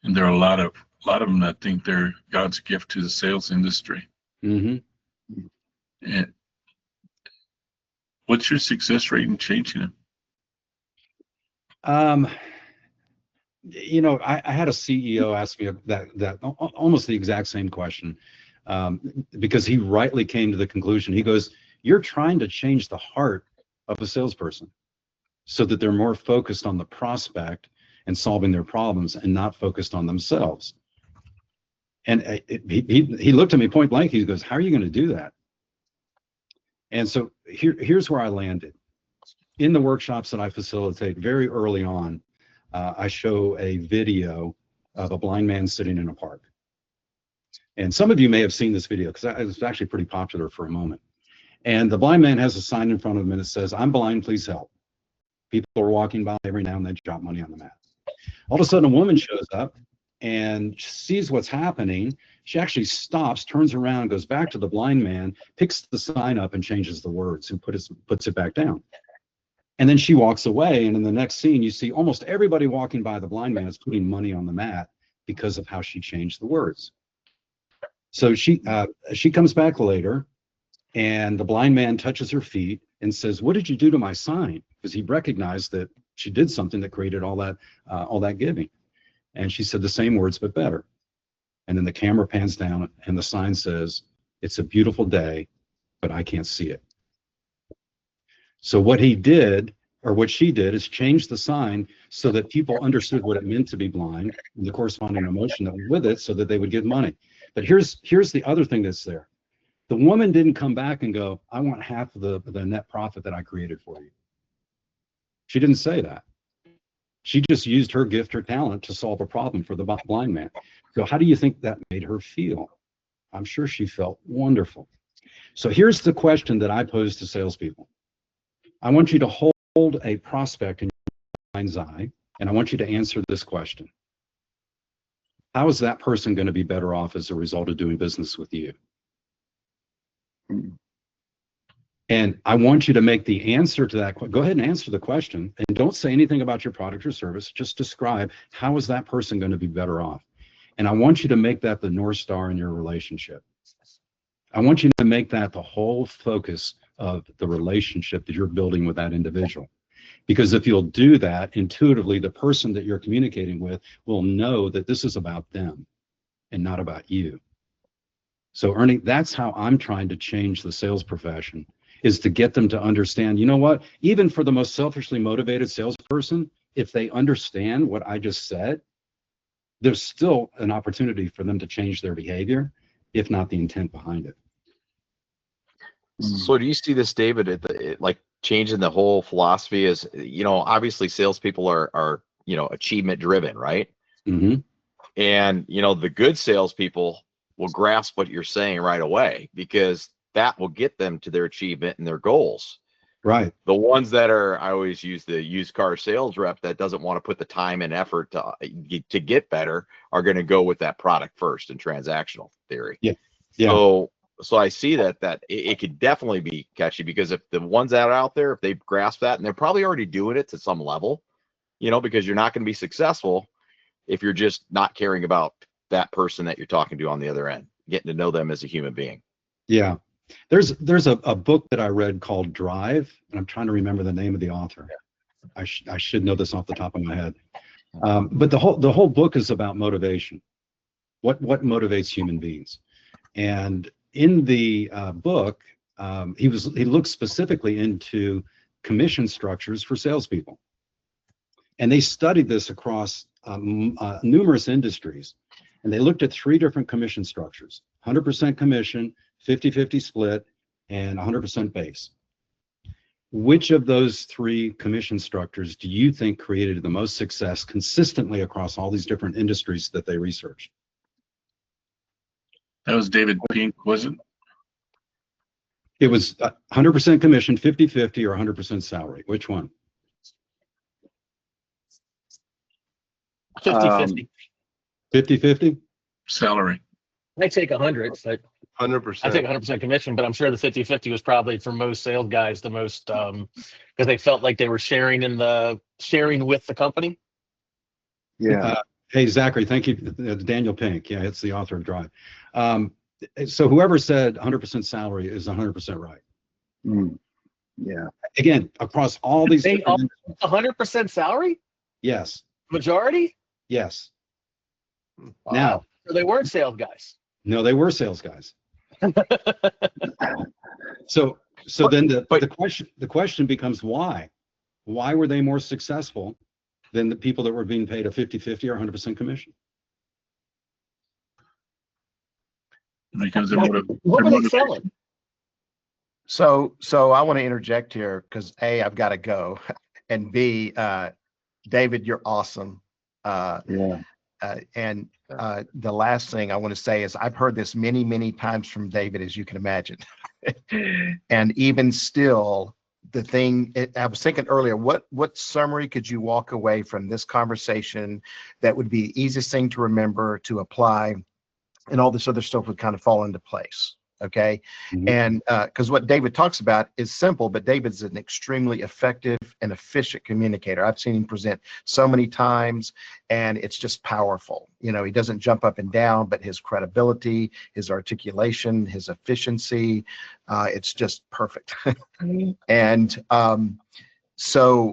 and there are a lot of them that think they're God's gift to the sales industry. Mm-hmm. And what's your success rate in changing it? You know, I had a CEO ask me that almost the exact same question, because he rightly came to the conclusion. He goes, "You're trying to change the heart of a salesperson so that they're more focused on the prospect and solving their problems and not focused on themselves." And he looked at me point blank. He goes, "How are you going to do that?" And so here's where I landed. In the workshops that I facilitate very early on, I show a video of a blind man sitting in a park. And some of you may have seen this video because it was actually pretty popular for a moment. And the blind man has a sign in front of him and it says, "I'm blind, please help." People are walking by every now and then, drop money on the mat. All of a sudden, a woman shows up and sees what's happening. She actually stops, turns around, goes back to the blind man, picks the sign up and changes the words and puts it back down. And then she walks away, and in the next scene, you see almost everybody walking by the blind man is putting money on the mat because of how she changed the words. So she comes back later, and the blind man touches her feet and says, "What did you do to my sign?" Because he recognized that she did something that created all that giving. And she said the same words, but better. And then the camera pans down, and the sign says, "It's a beautiful day, but I can't see it." So what he did, or what she did, is change the sign so that people understood what it meant to be blind and the corresponding emotion that went with it so that they would give money. But here's the other thing that's there. The woman didn't come back and go, "I want half of the net profit that I created for you." She didn't say that. She just used her gift, her talent to solve a problem for the blind man. So how do you think that made her feel? I'm sure she felt wonderful. So here's the question that I pose to salespeople. I want you to hold a prospect in your mind's eye, and I want you to answer this question. How is that person going to be better off as a result of doing business with you? And I want you to make the answer to that. Go ahead and answer the question, and don't say anything about your product or service. Just describe, how is that person going to be better off? And I want you to make that the North Star in your relationship. I want you to make that the whole focus of the relationship that you're building with that individual. Because if you'll do that, intuitively, the person that you're communicating with will know that this is about them and not about you. So Ernie, that's how I'm trying to change the sales profession, is to get them to understand, you know what, even for the most selfishly motivated salesperson, if they understand what I just said, there's still an opportunity for them to change their behavior, if not the intent behind it. So do you see this, David, like changing the whole philosophy is, obviously salespeople are achievement driven, right? Mm-hmm. And, the good salespeople will grasp what you're saying right away because that will get them to their achievement and their goals. Right. The ones that are, I always use the used car sales rep that doesn't want to put the time and effort to get better are going to go with that product first in transactional theory. Yeah. Yeah. So I see that it could definitely be catchy because if the ones that are out there, if they grasp that, and they're probably already doing it to some level, because you're not going to be successful if you're just not caring about that person that you're talking to on the other end, getting to know them as a human being. Yeah. There's a book that I read called Drive, and I'm trying to remember the name of the author. I should know this off the top of my head. But the whole book is about motivation. What motivates human beings? And in the book, he looked specifically into commission structures for salespeople, and they studied this across numerous industries. And they looked at 3 different commission structures: 100% commission, 50-50 split, and 100% base. Which of those 3 commission structures do you think created the most success consistently across all these different industries that they researched? That was David Pink, wasn't it? It was 100% commission, 50-50, or 100% salary. Which one? 50-50. 50-50? Salary. I take 100. I 100%. take 100% commission, but I'm sure the 50-50 was probably for most sales guys the most because they felt like they were sharing with the company. Yeah. Hey, Zachary, thank you. Daniel Pink. Yeah, it's the author of Drive. So whoever said 100% salary is 100% right. Mm. Yeah. Again, across all these. They different- 100% salary? Yes. Majority? Yes. Wow. Now, So they weren't sales guys. no, they were sales guys. So then the question becomes why? Why were they more successful than the people that were being paid a 50-50 or 100% commission? Because What were they selling? So I want to interject here because A, I've got to go, and B, David, you're awesome. Yeah. And the last thing I want to say is I've heard this many, many times from David, as you can imagine. And even still, I was thinking earlier, what summary could you walk away from this conversation that would be the easiest thing to remember, to apply, and all this other stuff would kind of fall into place? Okay. Mhm. And because what David talks about is simple, but David's an extremely effective and efficient communicator. I've seen him present so many times, and it's just powerful. You know, he doesn't jump up and down, but his credibility, his articulation, his efficiency, it's just perfect. And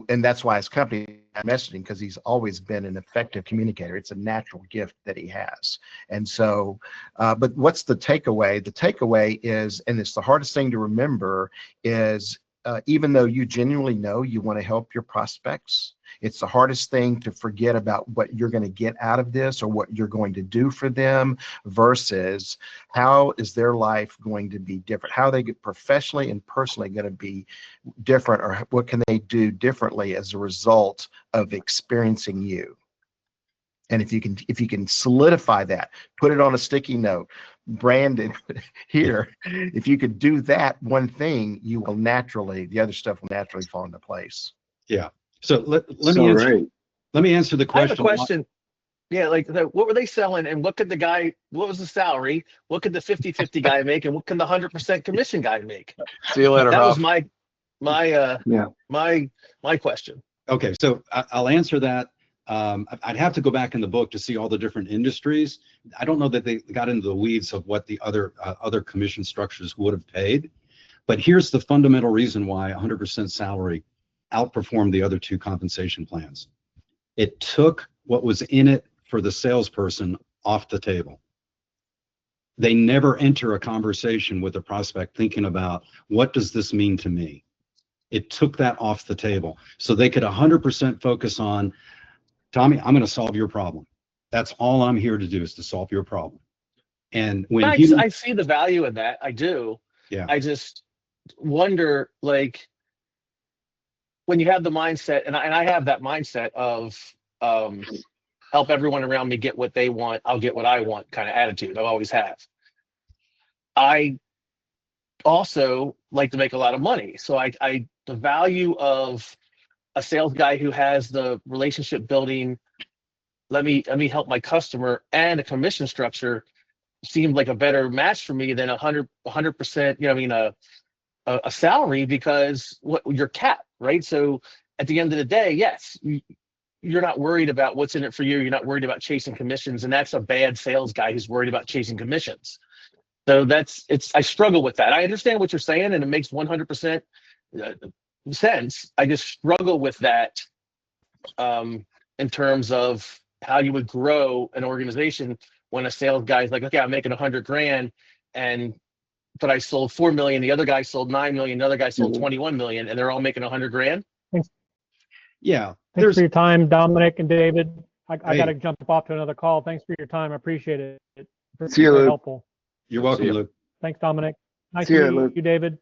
and that's why his company messaging, because he's always been an effective communicator. It's a natural gift that he has. And so, but what's the takeaway? The takeaway is, and it's the hardest thing to remember, is even though you genuinely know you want to help your prospects, it's the hardest thing to forget about what you're going to get out of this or what you're going to do for them versus how is their life going to be different? How are they professionally and personally going to be different, or what can they do differently as a result of experiencing you? And if you can solidify that, put it on a sticky note, brand it here. If you could do that one thing, the other stuff will naturally fall into place. Yeah. So let So me answer. right. Let me answer the I have question. a question. Yeah, like what were they selling, and what was the salary? What could the 50-50 guy make, and what can the 100% commission guy make? See you later, That was Huff. my question. Okay, so I'll answer that. I'd have to go back in the book to see all the different industries. I don't know that they got into the weeds of what the other commission structures would have paid, but here's the fundamental reason why 100% salary outperformed the other two compensation plans. It took what was in it for the salesperson off the table. They never enter a conversation with a prospect thinking about, what does this mean to me? It took that off the table. So they could 100% focus on, Tommy, I'm going to solve your problem. That's all I'm here to do, is to solve your problem. And when I see the value in that. I do. Yeah. I just wonder, like, when you have the mindset, and I have that mindset of help everyone around me get what they want, I'll get what I want kind of attitude. I always have. I also like to make a lot of money. So the value of a sales guy who has the relationship building, let me help my customer, and a commission structure seemed like a better match for me than 100%, a salary, because you're capped, right? So at the end of the day, yes, you're not worried about what's in it for you. You're not worried about chasing commissions, and that's a bad sales guy who's worried about chasing commissions. So I struggle with that. I understand what you're saying, and it makes 100% sense. I just struggle with that in terms of how you would grow an organization when a sales guy is like, okay, I'm making 100 grand, but I sold 4 million. The other guy sold 9 million. The other guy sold 21 million, and they're all making 100 grand. Yeah. Thanks for your time, Dominic and David. I Hey. got to jump off to another call. Thanks for your time. I appreciate it. See you, Very Luke. helpful. You're welcome, See ya. Luke. Thanks, Dominic. Nice See ya, to meet Luke. you, David.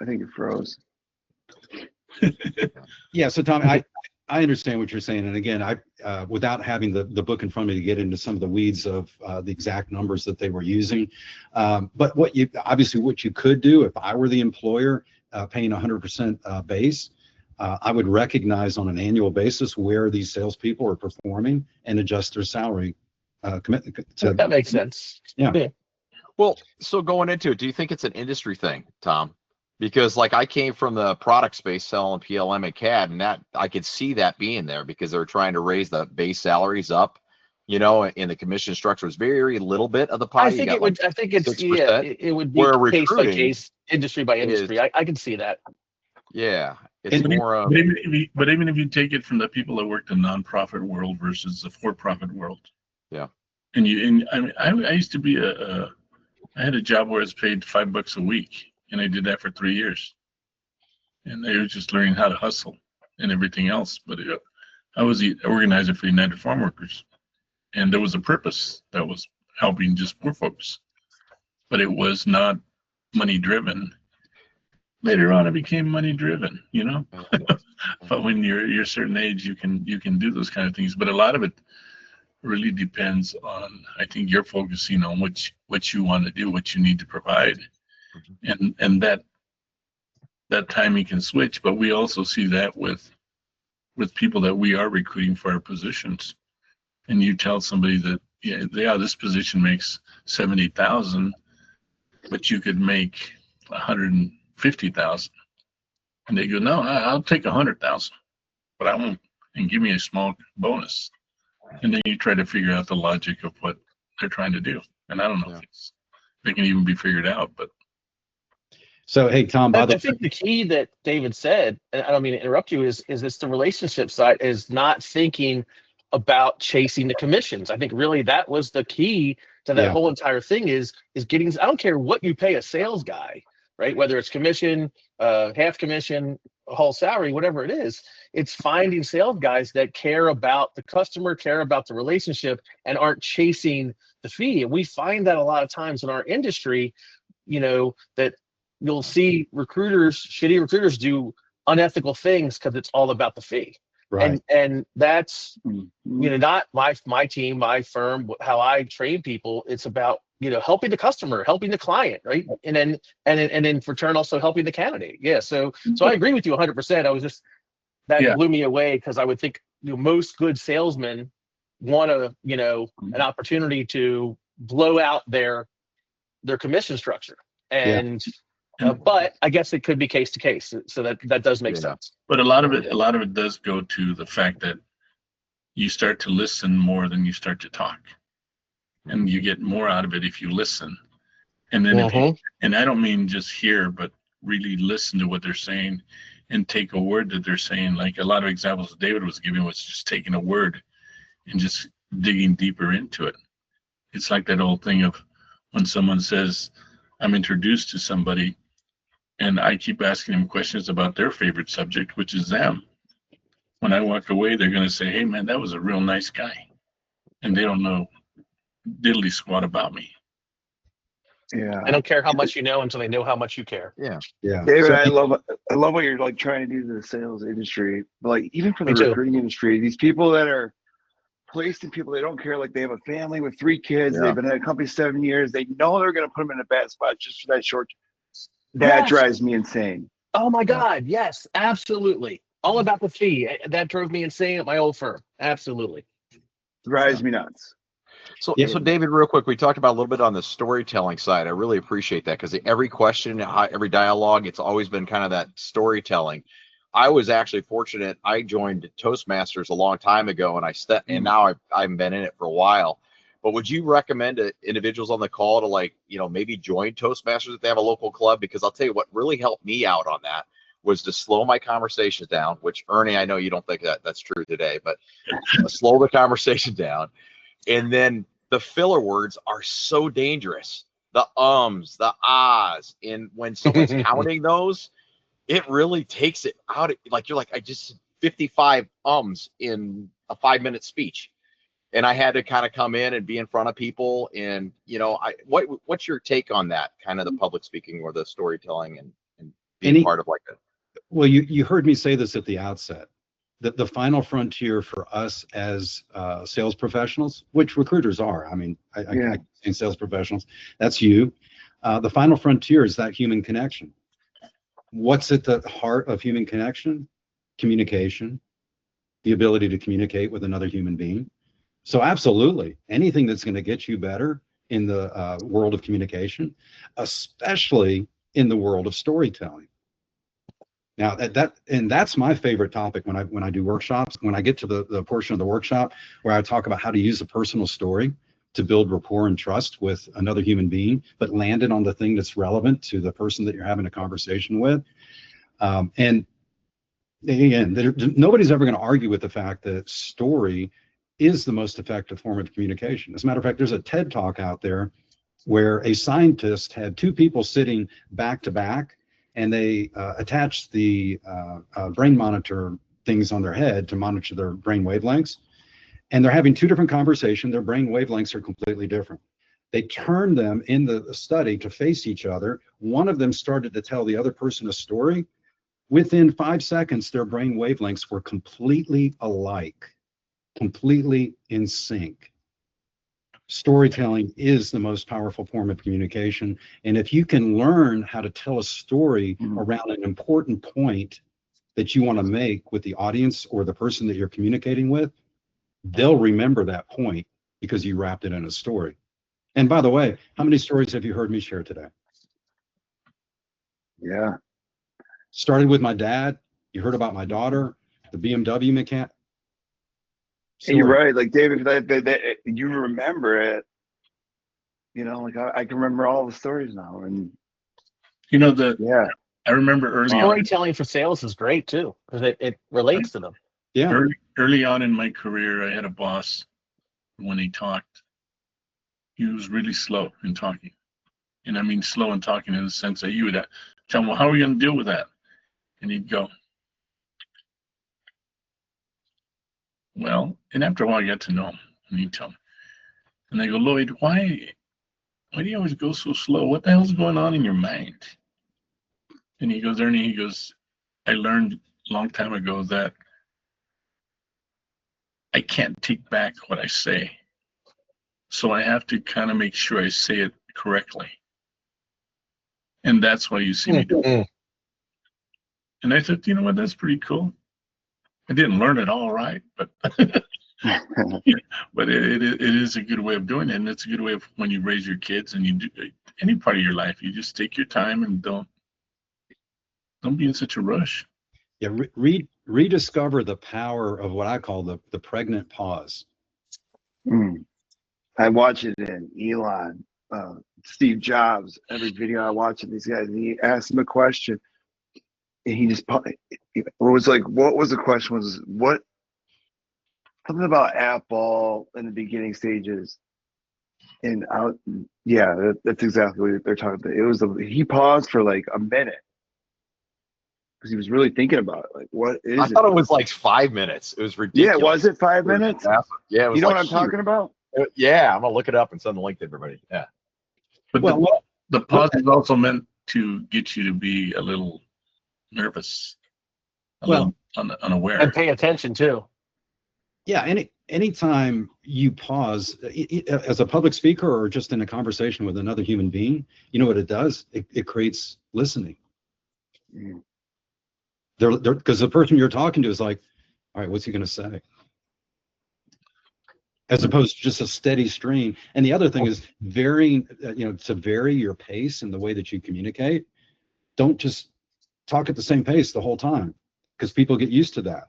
I think it froze. Yeah. So Tommy, I understand what you're saying. And again, without having the book in front of me to get into some of the weeds of the exact numbers that they were using. But what you could do, if I were the employer paying 100% base, I would recognize on an annual basis where these salespeople are performing and adjust their salary commitment. That makes sense. Yeah. Well, so going into it, do you think it's an industry thing, Tom? Because like I came from the product space selling PLM and CAD, and that I could see that being there because they're trying to raise the base salaries up, and the commission structure was very little bit of the pie. I think it would. I think it's 6%, it would be where case by recruiting case, industry by industry. I can see that. Yeah, it's But more of even if you take it from the people that work the nonprofit world versus the for-profit world. Yeah. And I mean, I used to be I had a job where I was paid $5 a week, and I did that for 3 years. And they were just learning how to hustle and everything else. But I was the organizer for the United Farm Workers, and there was a purpose that was helping just poor folks, but it was not money driven. Later on, it became money driven, But when you're a certain age, you can do those kind of things. But a lot of it really depends on, I think you're focusing on what you want to do, what you need to provide, and that timing can switch. But we also see that with people that we are recruiting for our positions, and you tell somebody that this position makes 70,000, but you could make 150,000, and they go, no, I'll take 100,000, but I won't, and give me a small bonus. And then you try to figure out the logic of what they're trying to do. And I don't know if they can even be figured out, but. So, hey, Tom, I think the key that David said, and I don't mean to interrupt you, is it's the relationship side, is not thinking about chasing the commissions. I think really that was the key to that whole entire thing is getting, I don't care what you pay a sales guy, right? Whether it's commission, half commission, whole salary, whatever it is, it's finding sales guys that care about the customer, care about the relationship, and aren't chasing the fee. And we find that a lot of times in our industry, that you'll see shitty recruiters do unethical things because it's all about the fee. Right. And that's not my team, my firm, how I train people. It's about helping the customer, helping the client, right? And then in return also helping the candidate. Yeah. So I agree with you 100%. I was just blew me away because I would think most good salesmen want an opportunity to blow out their commission structure. And but I guess it could be case to case, so that does make sense. But a lot of it does go to the fact that you start to listen more than you start to talk, and you get more out of it if you listen. And then and I don't mean just hear, but really listen to what they're saying and take a word that they're saying. Like a lot of examples David was giving was just taking a word and just digging deeper into it. It's like that old thing of when someone says, I'm introduced to somebody, and I keep asking them questions about their favorite subject, which is them. When I walk away, they're going to say, hey, man, that was a real nice guy. And they don't know diddly squat about me. Yeah. I don't care how much you know until they know how much you care. Yeah. David, I love what you're like trying to do to the sales industry. But like even for the recruiting industry, these people that are placing people, they don't care, like they have a family with 3 kids, they've been at a company 7 years, they know they're going to put them in a bad spot just for that short. That drives me insane. Oh my God, yes, absolutely. All about the fee. That drove me insane at my old firm. Absolutely. Drives me nuts. So David, real quick, we talked about a little bit on the storytelling side. I really appreciate that because every question, every dialogue, it's always been kind of that storytelling. I was actually fortunate. I joined Toastmasters a long time ago, and now I've been in it for a while. But would you recommend to individuals on the call to maybe join Toastmasters if they have a local club? Because I'll tell you what really helped me out on that was to slow my conversations down, which Ernie, I know you don't think that's true today, but slow the conversation down. And then the filler words are so dangerous. The ums, the ahs, and when someone's counting those, it really takes it out. Like you're like, I just 55 ums in a 5-minute speech. And I had to kind of come in and be in front of people. And, what's your take on that kind of the public speaking or the storytelling and being part of like that? Well, you heard me say this at the outset. the final frontier for us as sales professionals, which recruiters are. I mean, I say sales professionals, that's you. The final frontier is that human connection. What's at the heart of human connection? Communication, the ability to communicate with another human being. So absolutely, anything that's going to get you better in the world of communication, especially in the world of storytelling. Now that's my favorite topic when I do workshops. When I get to the portion of the workshop where I talk about how to use a personal story to build rapport and trust with another human being, but land it on the thing that's relevant to the person that you're having a conversation with. And again, nobody's ever going to argue with the fact that story is the most effective form of communication. As a matter of fact, there's a TED Talk out there where a scientist had two people sitting back to back, and they attached the brain monitor things on their head to monitor their brain wavelengths. And they're having two different conversations. Their brain wavelengths are completely different. They turned them in the study to face each other. One of them started to tell the other person a story. Within 5 seconds, their brain wavelengths were completely alike, completely in sync. Storytelling is the most powerful form of communication. And if you can learn how to tell a story around an important point that you want to make with the audience or the person that you're communicating with, they'll remember that point because you wrapped it in a story. And by the way, how many stories have you heard me share today? Yeah. Started with my dad. You heard about my daughter, the BMW mechanic. And you're right, like David, that you remember it. You know, like I can remember all the stories now, and You know, I remember early on, Storytelling for sales is great too, because it relates to them. Yeah. early on in my career, I had a boss. When he talked, he was really slow in talking. And I mean slow in talking in the sense that you would tell him, well, how are we going to deal with that? And he'd go, well, and after a while, I got to know him, and he'd tell me. And I go, Lloyd, why do you always go so slow? What the hell's going on in your mind? And he goes, Ernie, he goes, I learned a long time ago that I can't take back what I say. So I have to kind of make sure I say it correctly. And that's why you see me do it. And I said, you know what, that's pretty cool. I didn't learn it all right, but but it is a good way of doing it. And it's a good way of when you raise your kids and you do any part of your life, you just take your time and don't be in such a rush. Yeah, rediscover the power of what I call the pregnant pause. I watch it in Elon, Steve Jobs, every video I watch of these guys, and he asks him a question, and he just what was the question? Was what something about Apple in the beginning stages? And that's exactly what they're talking about. It was he paused for like a minute because he was really thinking about it. Like, what is it? I thought it was like 5 minutes. It was ridiculous. Yeah, was it 5 minutes? Yeah, it was. You know like what I'm talking about? Yeah, I'm gonna look it up and send the link to everybody. Yeah. But the pause is also meant to get you to be a little nervous, a little unaware. And pay attention too. Yeah, anytime you pause as a public speaker or just in a conversation with another human being, you know what it does? It creates listening. Because the person you're talking to is like, all right, what's he going to say? As opposed to just a steady stream. And the other thing is to vary your pace in the way that you communicate. Don't just talk at the same pace the whole time, because people get used to that.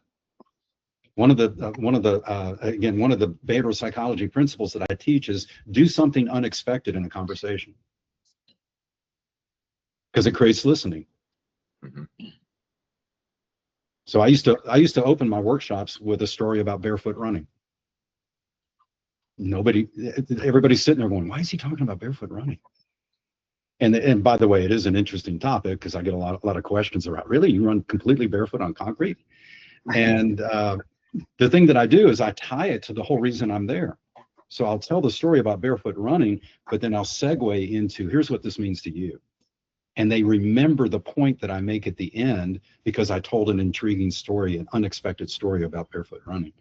One of the behavioral psychology principles that I teach is do something unexpected in a conversation, because it creates listening. So I used to open my workshops with a story about barefoot running. Everybody's sitting there going, why is he talking about barefoot running? And by the way, it is an interesting topic because I get a lot of questions about, really, you run completely barefoot on concrete? And the thing that I do is I tie it to the whole reason I'm there. So I'll tell the story about barefoot running, but then I'll segue into, here's what this means to you. and they remember the point that I make at the end because I told an intriguing story, an unexpected story about barefoot running.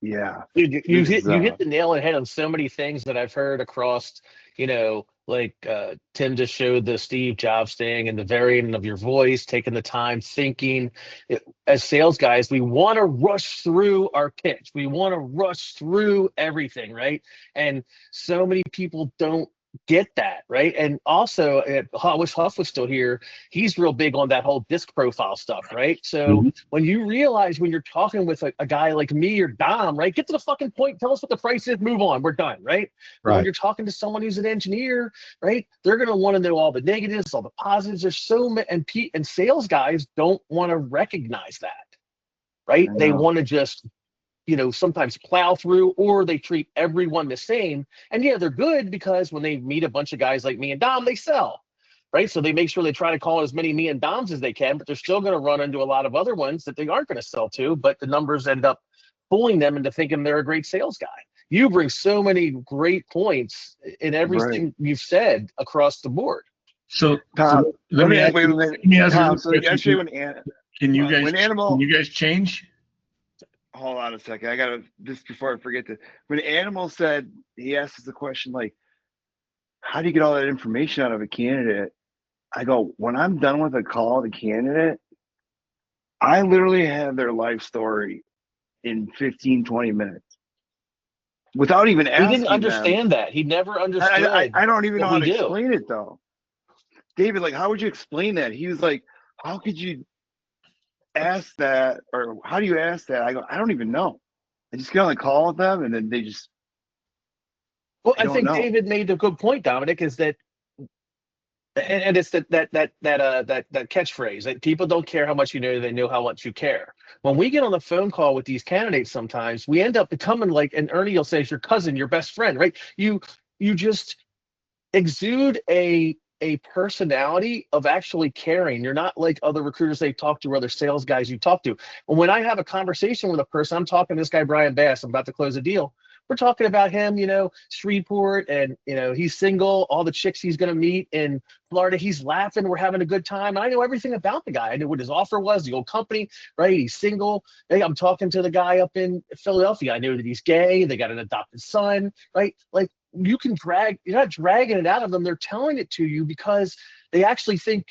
Yeah. Dude, you This hit is, you hit the nail on the head on so many things that I've heard across, like Tim just showed the Steve Jobs thing and the variant of your voice, taking the time, thinking. As sales guys, we want to rush through our pitch. We want to rush through everything, right? And so many people don't get that, right? And also, I wish Huff was still here. He's real big on that whole disc profile stuff, right? So Mhm. when you realize when you're talking with a guy like me or Dom, right? Get to the fucking point. Tell us what the price is. Move on. We're done, right? But when Right. you're talking to someone who's an engineer, right? They're gonna want to know all the negatives, all the positives. There's so many, and sales guys don't want to recognize that, right? I They know. want to just sometimes plow through, or they treat everyone the same. And yeah, they're good because when they meet a bunch of guys like me and Dom, they sell, right? So they make sure they try to call as many me and Doms as they can, but they're still going to run into a lot of other ones that they aren't going to sell to, but the numbers end up fooling them into thinking they're a great sales guy. You bring so many great points in everything you've said across the board. So Tom, let me ask wait, you, wait, let me ask you Tom, this so question. yesterday Can you when Animal, guys change? hold on a second. I gotta, just before I forget this, when Animal said, he asked us the question like, how do you get all that information out of a candidate? I go, when I'm done with a call with a candidate, I literally have their life story in 15, 20 minutes without even He didn't asking them. understand that. He never understood. I don't even know what how we to do. explain it though. David, like, how would you explain that? He was like, how could you ask that? Or how do you ask that? I go, I don't even know. I just get on the call with them and then they just, Well, I I don't think know. David made a good point, Dominic, is that, and it's that catchphrase that people don't care how much you know, they know how much you care. When we get on the phone call with these candidates, sometimes we end up becoming like, and Ernie will say, it's your cousin, your best friend, right? You just exude a personality of actually caring. You're not like other recruiters they talk to or other sales guys you talk to. And when I have a conversation with a person, I'm talking to this guy, Brian Bass, I'm about to close a deal. We're talking about him, Shreveport, and he's single, all the chicks he's gonna meet in Florida. He's laughing, we're having a good time. I know everything about the guy. I knew what his offer was, the old company, right? He's single. Hey, I'm talking to the guy up in Philadelphia. I know that he's gay, they got an adopted son, right? Like, you're not dragging it out of them. They're telling it to you because they actually think,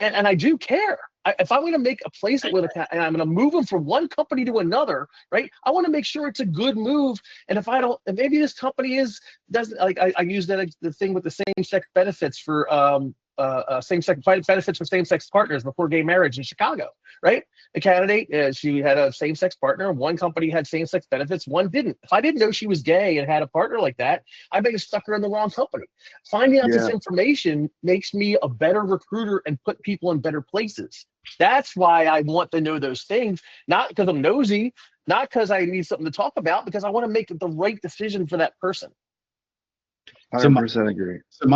and I do care. If I'm going to make a placement with and I'm going to move them from one company to another, right? I want to make sure it's a good move. And if I don't, and maybe this company doesn't like, I use that the thing with the same-sex benefits for same-sex benefits for same-sex partners before gay marriage in Chicago, right? The candidate, she had a same-sex partner. One company had same-sex benefits, one didn't. If I didn't know she was gay and had a partner like that, I may have stuck her in the wrong company. Finding out this information makes me a better recruiter and put people in better places. That's why I want to know those things, not because I'm nosy, not because I need something to talk about, because I want to make the right decision for that person. 100% agree. So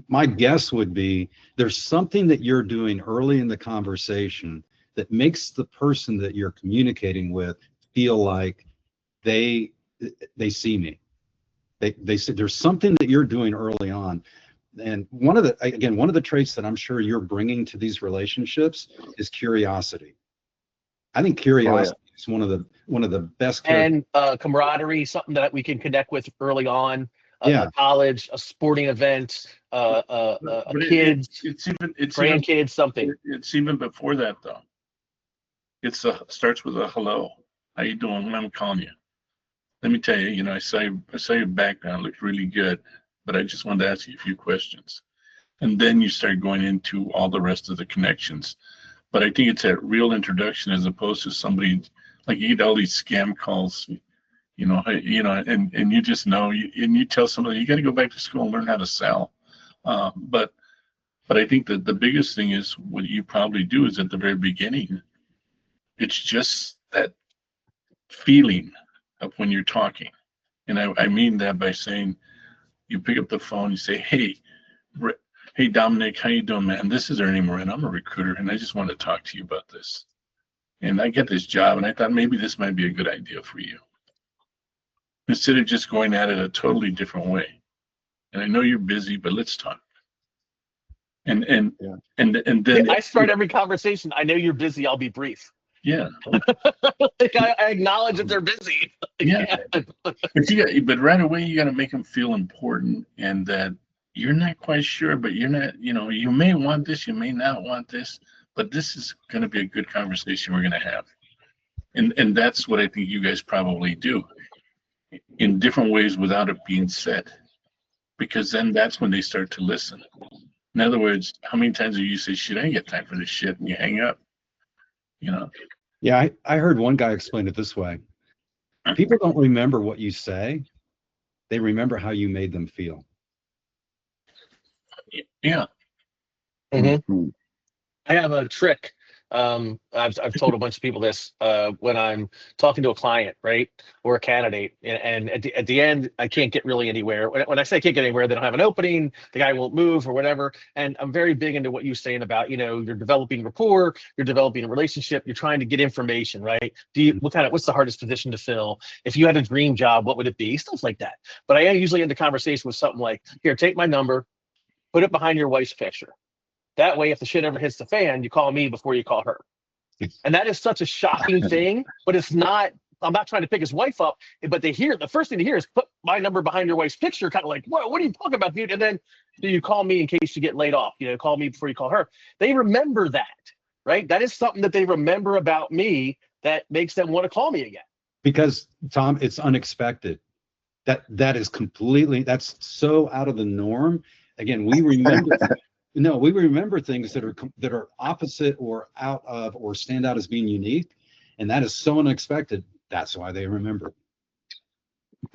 my guess would be there's something that you're doing early in the conversation that makes the person that you're communicating with feel like they see me. They say there's something that you're doing early on. And one of the traits that I'm sure you're bringing to these relationships is curiosity. I think curiosity is one of the best and camaraderie, something that we can connect with early on. Yeah. College, a sporting event, kids, grandkids, something. It's even before that though. Starts with a hello. How you doing? When I'm calling you. Let me tell you, I saw your background looked really good, but I just wanted to ask you a few questions. And then you start going into all the rest of the connections. But I think it's a real introduction as opposed to somebody like you get all these scam calls, and you just know, and you tell somebody you got to go back to school and learn how to sell. But I think that the biggest thing is what you probably do is at the very beginning, it's just that feeling of when you're talking. And I mean that by saying, you pick up the phone, you say, hey, Dominic, how you doing, man? This is Ernie Morin. I'm a recruiter, and I just want to talk to you about this. And I get this job, and I thought maybe this might be a good idea for you. Instead of just going at it a totally different way. and I know you're busy, but let's talk. And Yeah. and then I start every conversation. I know you're busy. I'll be brief. yeah. Like I acknowledge that they're busy. Yeah. But right away you got to make them feel important, and that you're not quite sure, but you're not, you may want this, you may not want this, but this is going to be a good conversation we're going to have. And that's what I think you guys probably do in different ways without it being said, because then that's when they start to listen. In other words, how many times do you say, shit, I ain't got time for this shit, and you hang up, Yeah, I heard one guy explain it this way. People don't remember what you say. They remember how you made them feel. Yeah. Mhm. I have a trick. I've told a bunch of people this when I'm talking to a client, right, or a candidate, and at the end, I can't get really anywhere. When I say I can't get anywhere, they don't have an opening, the guy won't move or whatever. And I'm very big into what you're saying about, you're developing rapport, you're developing a relationship, you're trying to get information, right? What's the hardest position to fill? If you had a dream job, what would it be? Stuff like that. But I usually end the conversation with something like, here, take my number, put it behind your wife's picture. That way, if the shit ever hits the fan, you call me before you call her. And that is such a shocking thing, but it's not, I'm not trying to pick his wife up, but the first thing to hear is put my number behind your wife's picture, kind of like, what are you talking about, dude? And then do you call me in case you get laid off? Call me before you call her. They remember that, right? That is something that they remember about me that makes them want to call me again. Because, Tom, it's unexpected. That's so out of the norm. Again, we remember. No, we remember things that are opposite or out of or stand out as being unique, and that is so unexpected. That's why they remember.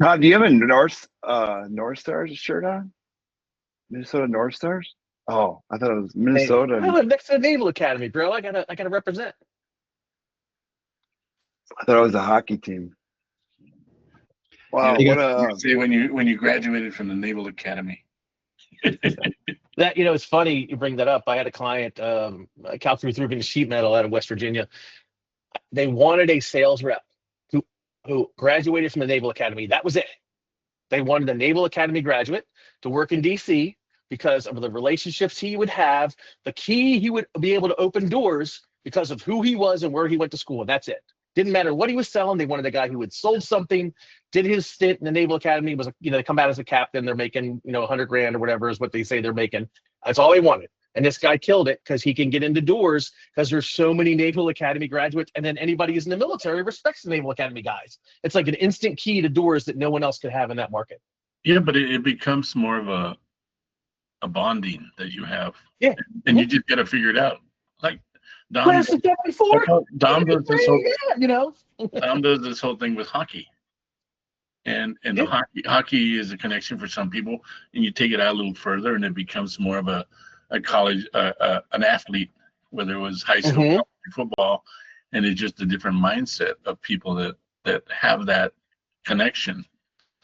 Todd, do you have a North Stars shirt on? Minnesota North Stars? Oh, I thought it was Minnesota. I live next to the Naval Academy, bro. I gotta represent. I thought it was a hockey team. Wow, You what a say when you graduated from the Naval Academy. That, it's funny you bring that up. I had a client, Cal threw a sheet metal out of West Virginia. They wanted a sales rep who graduated from the Naval Academy. That was it. They wanted a Naval Academy graduate to work in DC because of the relationships he would have, the key he would be able to open doors because of who he was and where he went to school. And that's it. Didn't matter what he was selling. They wanted a guy who had sold something, did his stint in the Naval Academy, was, they come out as a captain, they're making, $100,000 or whatever is what they say they're making. That's all they wanted. And this guy killed it because he can get into doors because there's so many Naval Academy graduates. And then anybody who's in the military respects the Naval Academy guys. It's like an instant key to doors that no one else could have in that market. Yeah, but it becomes more of a bonding that you have. Yeah. And you just got to figure it out. Like, Dom Class of 74. Dom does this whole, Yeah, Dom does this whole thing with hockey. And the hockey is a connection for some people, and you take it out a little further, and it becomes more of a college, an athlete, whether it was high school college football, and it's just a different mindset of people that have that connection.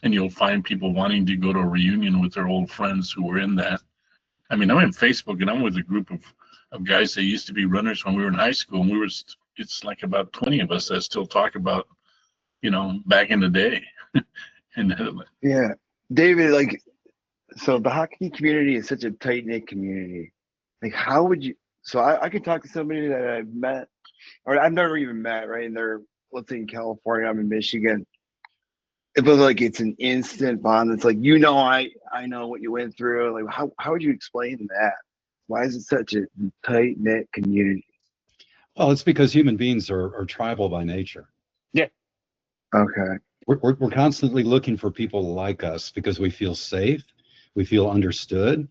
And you'll find people wanting to go to a reunion with their old friends who were in that. I mean, I'm in Facebook, and I'm with a group of guys that used to be runners when we were in high school, and it's like about 20 of us that still talk about, back in the day. And yeah, David, so the hockey community is such a tight-knit community. Like, how would you, so I could talk to somebody that I've met, or I've never even met, right? And they're, let's say in California, I'm in Michigan. It feels like it's an instant bond. It's like, I know what you went through. Like, how would you explain that? Why is it such a tight-knit community? Well, it's because human beings are tribal by nature. Yeah. Okay. We're constantly looking for people like us because we feel safe, we feel understood.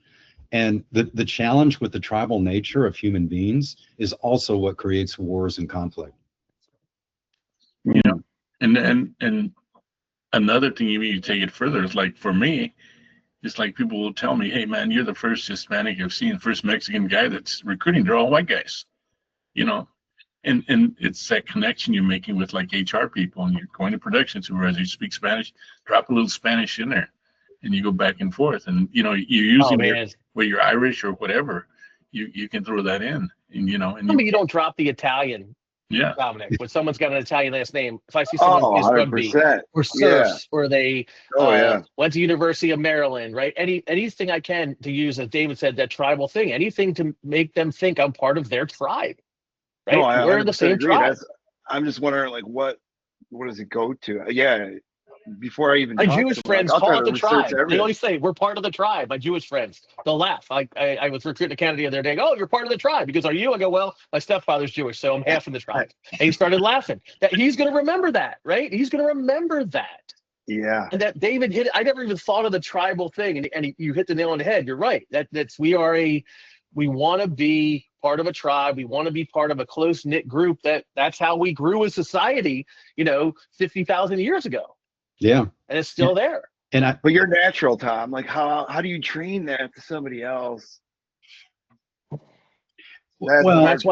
And the challenge with the tribal nature of human beings is also what creates wars and conflict. And another thing, you take it further, is like, for me, it's like people will tell me, hey man, you're the first Hispanic I've seen, first Mexican guy that's recruiting. They're all white guys, and it's that connection you're making with like HR people, and you're going to production supervisor, you speak Spanish, drop a little Spanish in there, and you go back and forth. And you're using where you're Irish or whatever, you can throw that in, and you don't drop the Italian Yeah. Dominic. When someone's got an Italian last name, if I see Oh, someone is rugby 100%. or Yeah. surfs or they Oh, yeah. went to University of Maryland, right? Anything I can to use, as David said, that tribal thing, anything to make them think I'm part of their tribe, right? No, I We're 100% the same agree. tribe. I'm just wondering, like, what does it go to? Yeah. Before I even My talk to Jewish them, friends I'll try call it to the research tribe. They everything. always say, we're part of the tribe. My Jewish friends, they'll laugh. I was recruiting a candidate the other day. Oh, you're part of the tribe. Because are you? I go, well, my stepfather's Jewish, so I'm half in the tribe. And he started laughing. That he's going to remember that, right? He's going to remember that. Yeah. And that David hit it. I never even thought of the tribal thing. And you hit the nail on the head. You're right. We want to be part of a tribe. We want to be part of a close knit group. That's how we grew as society, 50,000 years ago. Yeah. And it's still there. And But you're natural, Tom. Like, how do you train that to somebody else? That's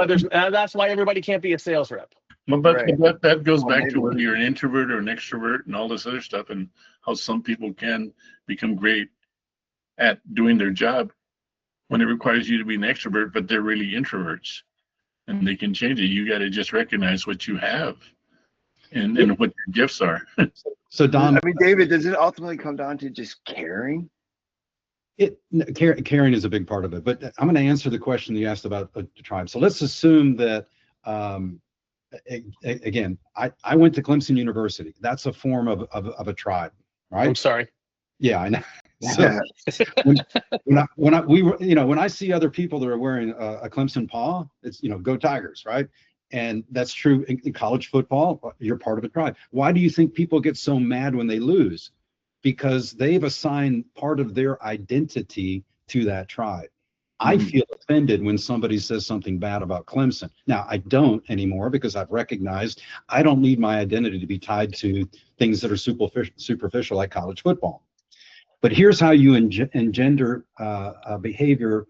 why everybody can't be a sales rep. But Right. that goes Well, back to maybe. whether you're an introvert or an extrovert and all this other stuff, and how some people can become great at doing their job when it requires you to be an extrovert, but they're really introverts, and they can change it. You got to just recognize what you have and what your gifts are. so Dom, I mean, David, does it ultimately come down to just caring? caring is a big part of it, but I'm going to answer the question you asked about the tribe. So let's assume that, again, I went to Clemson University. That's a form of a tribe, right? I'm sorry. Yeah, I know. So when I see other people that are wearing a Clemson paw, it's, go Tigers, right? And that's true in college football. You're part of a tribe. Why do you think people get so mad when they lose? Because they've assigned part of their identity to that tribe. I feel offended when somebody says something bad about Clemson. Now, I don't anymore because I've recognized I don't need my identity to be tied to things that are superficial like college football. But here's how you engender a behavior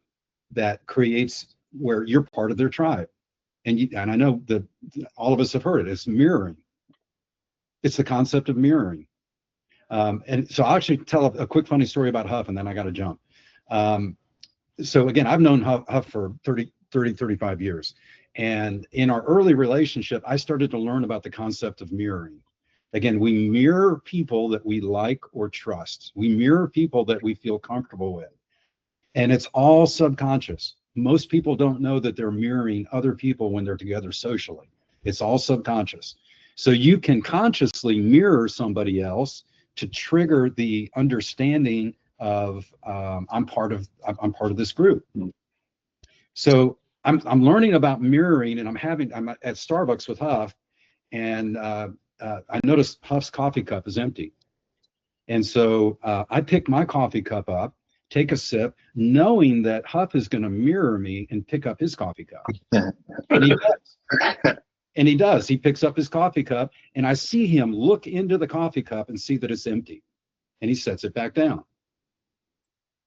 that creates where you're part of their tribe. And I know that all of us have heard it. It's mirroring. It's the concept of mirroring. And so I'll actually tell a quick funny story about Huff, and then I got to jump. So again, I've known Huff for 35 years. And in our early relationship, I started to learn about the concept of mirroring. Again, we mirror people that we like or trust. We mirror people that we feel comfortable with. And it's all subconscious. Most people don't know that they're mirroring other people when they're together socially. It's all subconscious. So you can consciously mirror somebody else to trigger the understanding of I'm part of this group. So I'm learning about mirroring, and I'm at Starbucks with Huff, and I noticed Huff's coffee cup is empty. And so I pick my coffee cup up, take a sip, knowing that Huff is going to mirror me and pick up his coffee cup. And he does. And he does. He picks up his coffee cup, and I see him look into the coffee cup and see that it's empty. And he sets it back down.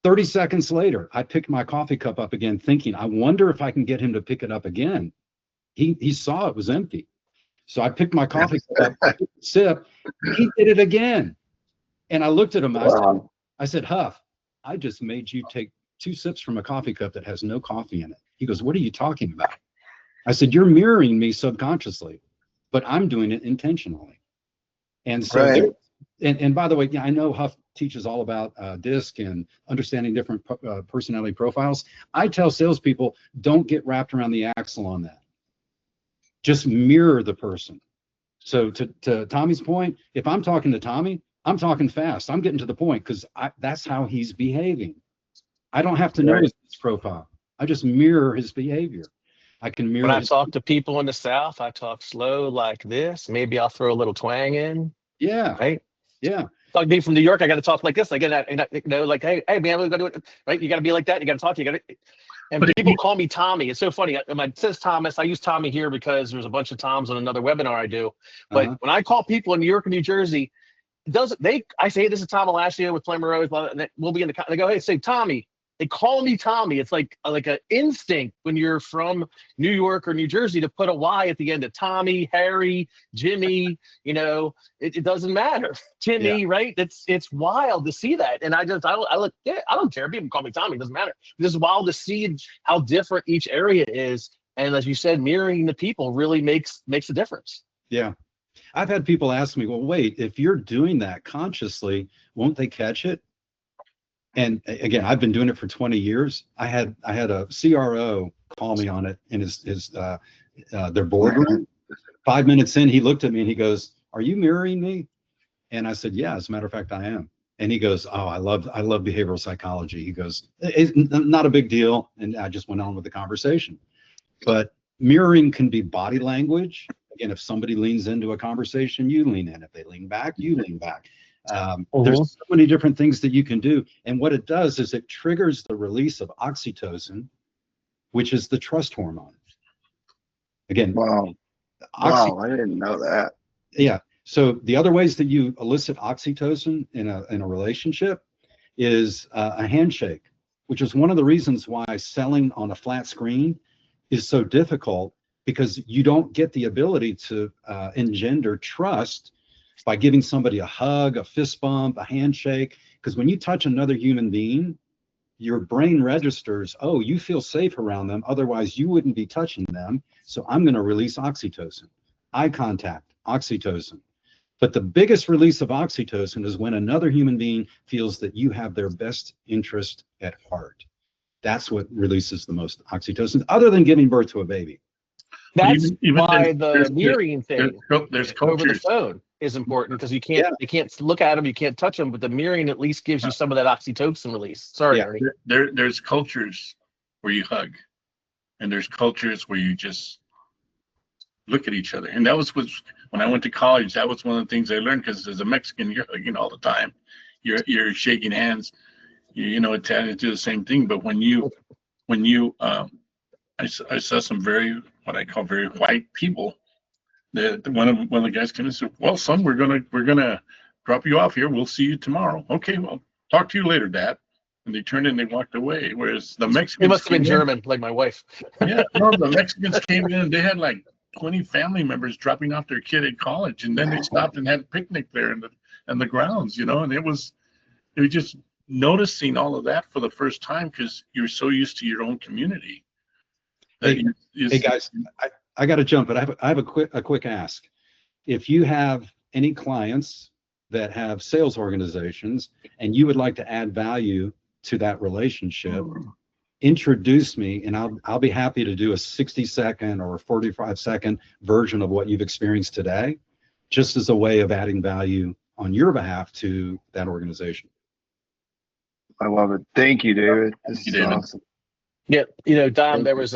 30 seconds later, I pick my coffee cup up again, thinking, I wonder if I can get him to pick it up again. He saw it was empty. So I picked my coffee cup up, took a sip. He did it again. And I looked at him. I said, Huff, I just made you take 2 sips from a coffee cup that has no coffee in it. He goes, what are you talking about? I said, you're mirroring me subconsciously, but I'm doing it intentionally. And so, Right. and by the way, I know Huff teaches all about DISC and understanding different personality profiles. I tell salespeople, don't get wrapped around the axle on that. Just mirror the person. So to Tommy's point, if I'm talking to Tommy, I'm talking fast. I'm getting to the point because that's how he's behaving. I don't have to know his profile. I just mirror his behavior. I can mirror. When I talk to people in the South, I talk slow like this. Maybe I'll throw a little twang in. Yeah. Right. Yeah. Talk to me from New York. I got to talk like this. I get that, like, hey man, we got to do it. Right. You got to be like that. You got to talk. You got to. And people call me Tommy. It's so funny. It says Thomas. I use Tommy here because there's a bunch of Toms on another webinar I do. But when I call people in New York and New Jersey, I say, this is Tom Alassio with Flame Rose, and we'll be in the, they go, hey, say Tommy. They call me Tommy. It's like an instinct when you're from New York or New Jersey to put a Y at the end of Tommy, Harry, Jimmy, it doesn't matter. Timmy, right? It's wild to see that. And I look, I don't care. People call me Tommy. It doesn't matter. It's wild to see how different each area is. And as you said, mirroring the people really makes a difference. Yeah. I've had people ask me, well, wait, if you're doing that consciously, won't they catch it? And again, I've been doing it for 20 years. I had a CRO call me on it in their boardroom. 5 minutes in, he looked at me and he goes, "Are you mirroring me?" And I said, "Yeah, as a matter of fact, I am." And he goes, "Oh, I love behavioral psychology." He goes, "It's not a big deal." And I just went on with the conversation. But mirroring can be body language. Again, if somebody leans into a conversation, you lean in. If they lean back, you lean back. There's so many different things that you can do. And what it does is it triggers the release of oxytocin, which is the trust hormone. Again, Wow. Wow, I didn't know that. Yeah. So the other ways that you elicit oxytocin in a relationship is a handshake, which is one of the reasons why selling on a flat screen is so difficult, because you don't get the ability to engender trust by giving somebody a hug, a fist bump, a handshake. Because when you touch another human being, your brain registers, oh, you feel safe around them, otherwise you wouldn't be touching them. So I'm going to release oxytocin. Eye contact, oxytocin. But the biggest release of oxytocin is when another human being feels that you have their best interest at heart. That's what releases the most oxytocin, other than giving birth to a baby. That's Even why then, the mirroring thing there's over the cultures. phone is important, because you can't look at them, you can't touch them, but the mirroring at least gives you some of that oxytocin release. Sorry, Yeah. Ernie. There's cultures where you hug, and there's cultures where you just look at each other. And that was when I went to college. That was one of the things I learned, because as a Mexican, you're hugging all the time, you're shaking hands, Italians do the same thing. But when you I saw some very, what I call very white people. One of the guys came and said, "Well, son, we're gonna drop you off here. We'll see you tomorrow." "Okay, well, talk to you later, Dad." And they turned and they walked away. Whereas the Mexicans, It must have been German, like my wife. Yeah, no, the Mexicans came in and they had like 20 family members dropping off their kid at college, and then they stopped and had a picnic there in the grounds, and it was just noticing all of that for the first time, because you're so used to your own community. Hey guys, I got to jump, but I have a quick ask. If you have any clients that have sales organizations and you would like to add value to that relationship, introduce me, and I'll be happy to do a 60-second or 45-second version of what you've experienced today, just as a way of adding value on your behalf to that organization. I love it. Thank you, David. This is David. awesome. Yeah, Dom, there was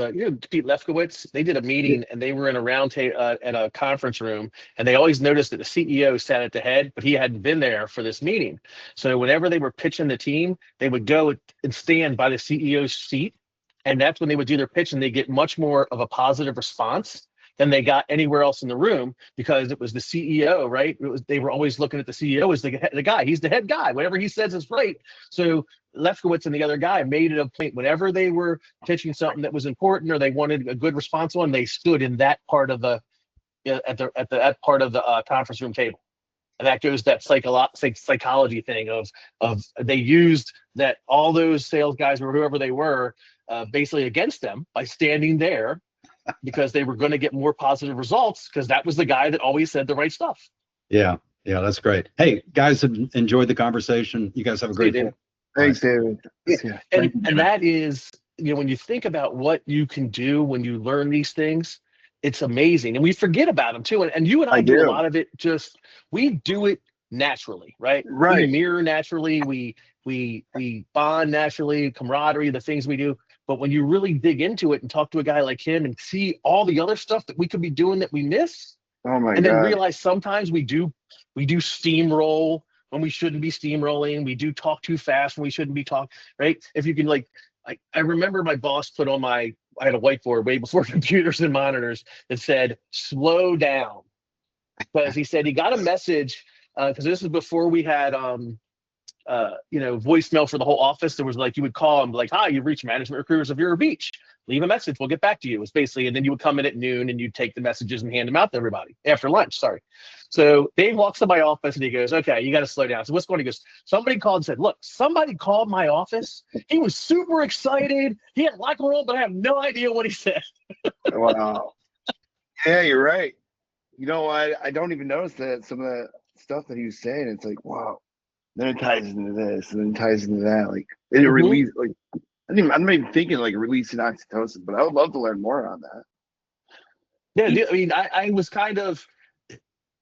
Pete Lefkowitz. They did a meeting and they were in a round table at a conference room, and they always noticed that the CEO sat at the head, but he hadn't been there for this meeting. So whenever they were pitching the team, they would go and stand by the CEO's seat, and that's when they would do their pitch, and they get much more of a positive response than they got anywhere else in the room, because it was the CEO, right? They were always looking at the CEO as the guy. He's the head guy. Whatever he says is right. So Lefkowitz and the other guy made it a point, whenever they were pitching something that was important or they wanted a good response on, they stood in that part of the that part of the conference room table. And that goes that psychology thing of they used that, all those sales guys or whoever they were basically against them by standing there, because they were going to get more positive results, because that was the guy that always said the right stuff. Yeah, that's great. Hey, guys, enjoyed the conversation. You guys have a great day. Thanks, David. Yeah. And that is, when you think about what you can do when you learn these things, it's amazing. And we forget about them too. And you and I do a lot of it. We do it naturally, right? Right. We mirror naturally. We bond naturally, camaraderie, the things we do. But when you really dig into it and talk to a guy like him and see all the other stuff that we could be doing that we miss, oh my and God, then realize sometimes we do steamroll when we shouldn't be steamrolling. We do talk too fast when we shouldn't be talking, right? If you can, I remember my boss put on I had a whiteboard way before computers and monitors that said, "Slow down." Because he said he got a message, because this is before we had voicemail for the whole office. There was like, you would call and be like, hi, you've reached management recruiters of Vero Beach. Leave a message. We'll get back to you. It was basically, and then you would come in at noon and you'd take the messages and hand them out to everybody after lunch. Sorry. So Dave walks to my office and he goes, okay, you got to slow down. So what's going on? He goes, somebody called and said, look, somebody called my office. He was super excited. He had a lot going on, but I have no idea what he said. Wow. Yeah, you're right. You know, I don't even notice that some of the stuff that he was saying. It's like, wow. Then it ties into this, and then it ties into that. Like it release, like I'm not even thinking like releasing oxytocin, but I would love to learn more on that. Yeah, I mean, I was kind of,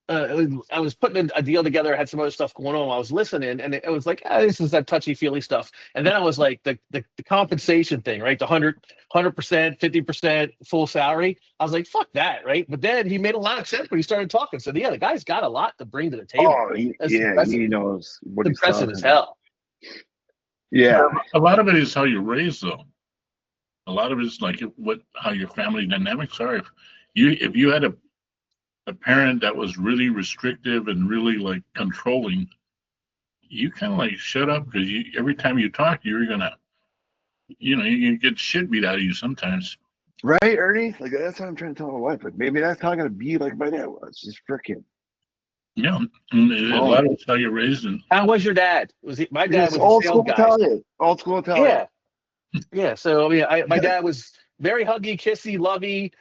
I was putting a deal together. I had some other stuff going on while I was listening, and it was like, this is that touchy feely stuff. And then I was like, the compensation thing, right? The 100%, 50% full salary. I was like, fuck that, right? But then he made a lot of sense when he started talking. So yeah, the guy's got a lot to bring to the table. Oh, he knows what he's impressive talking as hell. Yeah, A lot of it is how you're raised, though. A lot of it is like how your family dynamics are. If you had a parent that was really restrictive and really like controlling, you kind of like shut up, because every time you talk, you're gonna, you get shit beat out of you sometimes. right, Ernie. Like that's what I'm trying to tell my wife. Like maybe that's not gonna be like my dad was. Just freaking. Yeah, and a lot of it's how you're raised. And How was your dad? My dad was old a school sales guy. Italian. Old school Italian. Yeah. So I mean, my dad was very huggy, kissy, lovey,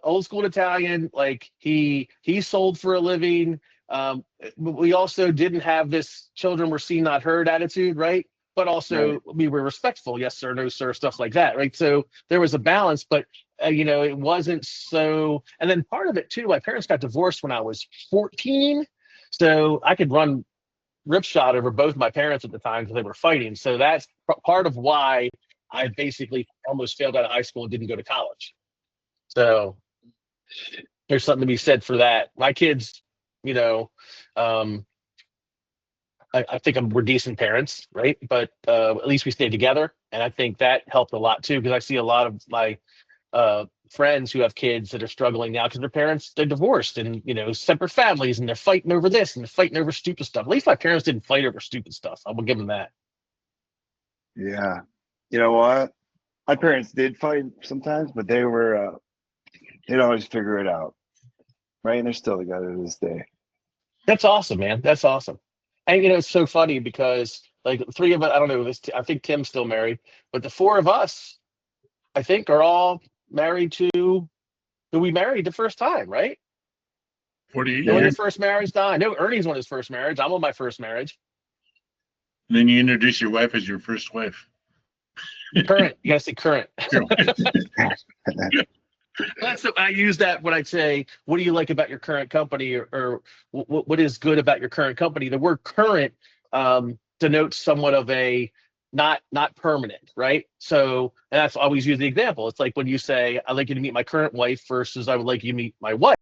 old school Italian. Like he sold for a living. But we also didn't have this children were seen not heard attitude, right? But also we were respectful, yes sir, no sir, stuff like that, right? So there was a balance, but it wasn't so. And then part of it too, my parents got divorced when I was 14, so I could run ripshot over both my parents at the time because they were fighting. So that's part of why I basically almost failed out of high school and didn't go to college. So there's something to be said for that. My kids, I think we're decent parents, right? But at least we stayed together. And I think that helped a lot too, because I see a lot of my friends who have kids that are struggling now because their parents, they're divorced and, separate families, and they're fighting over this and they're fighting over stupid stuff. At least my parents didn't fight over stupid stuff. I will give them that. Yeah. You know what? My parents did fight sometimes, but they'd always figure it out. Right? And they're still together to this day. That's awesome, man. That's awesome. And it's so funny because like the three of us, I don't know, I think Tim's still married, but the four of us, I think, are all married to who we married the first time, right? 48 When your years. first marriage, Don? I know Ernie's on his first marriage. I'm on my first marriage. And then you introduce your wife as your first wife. Current. You gotta say current. I use that when I say, what do you like about your current company, or what is good about your current company? The word current denotes somewhat of a not permanent, right? So, and that's always use the example. It's like when you say, I'd like you to meet my current wife versus I would like you to meet my wife.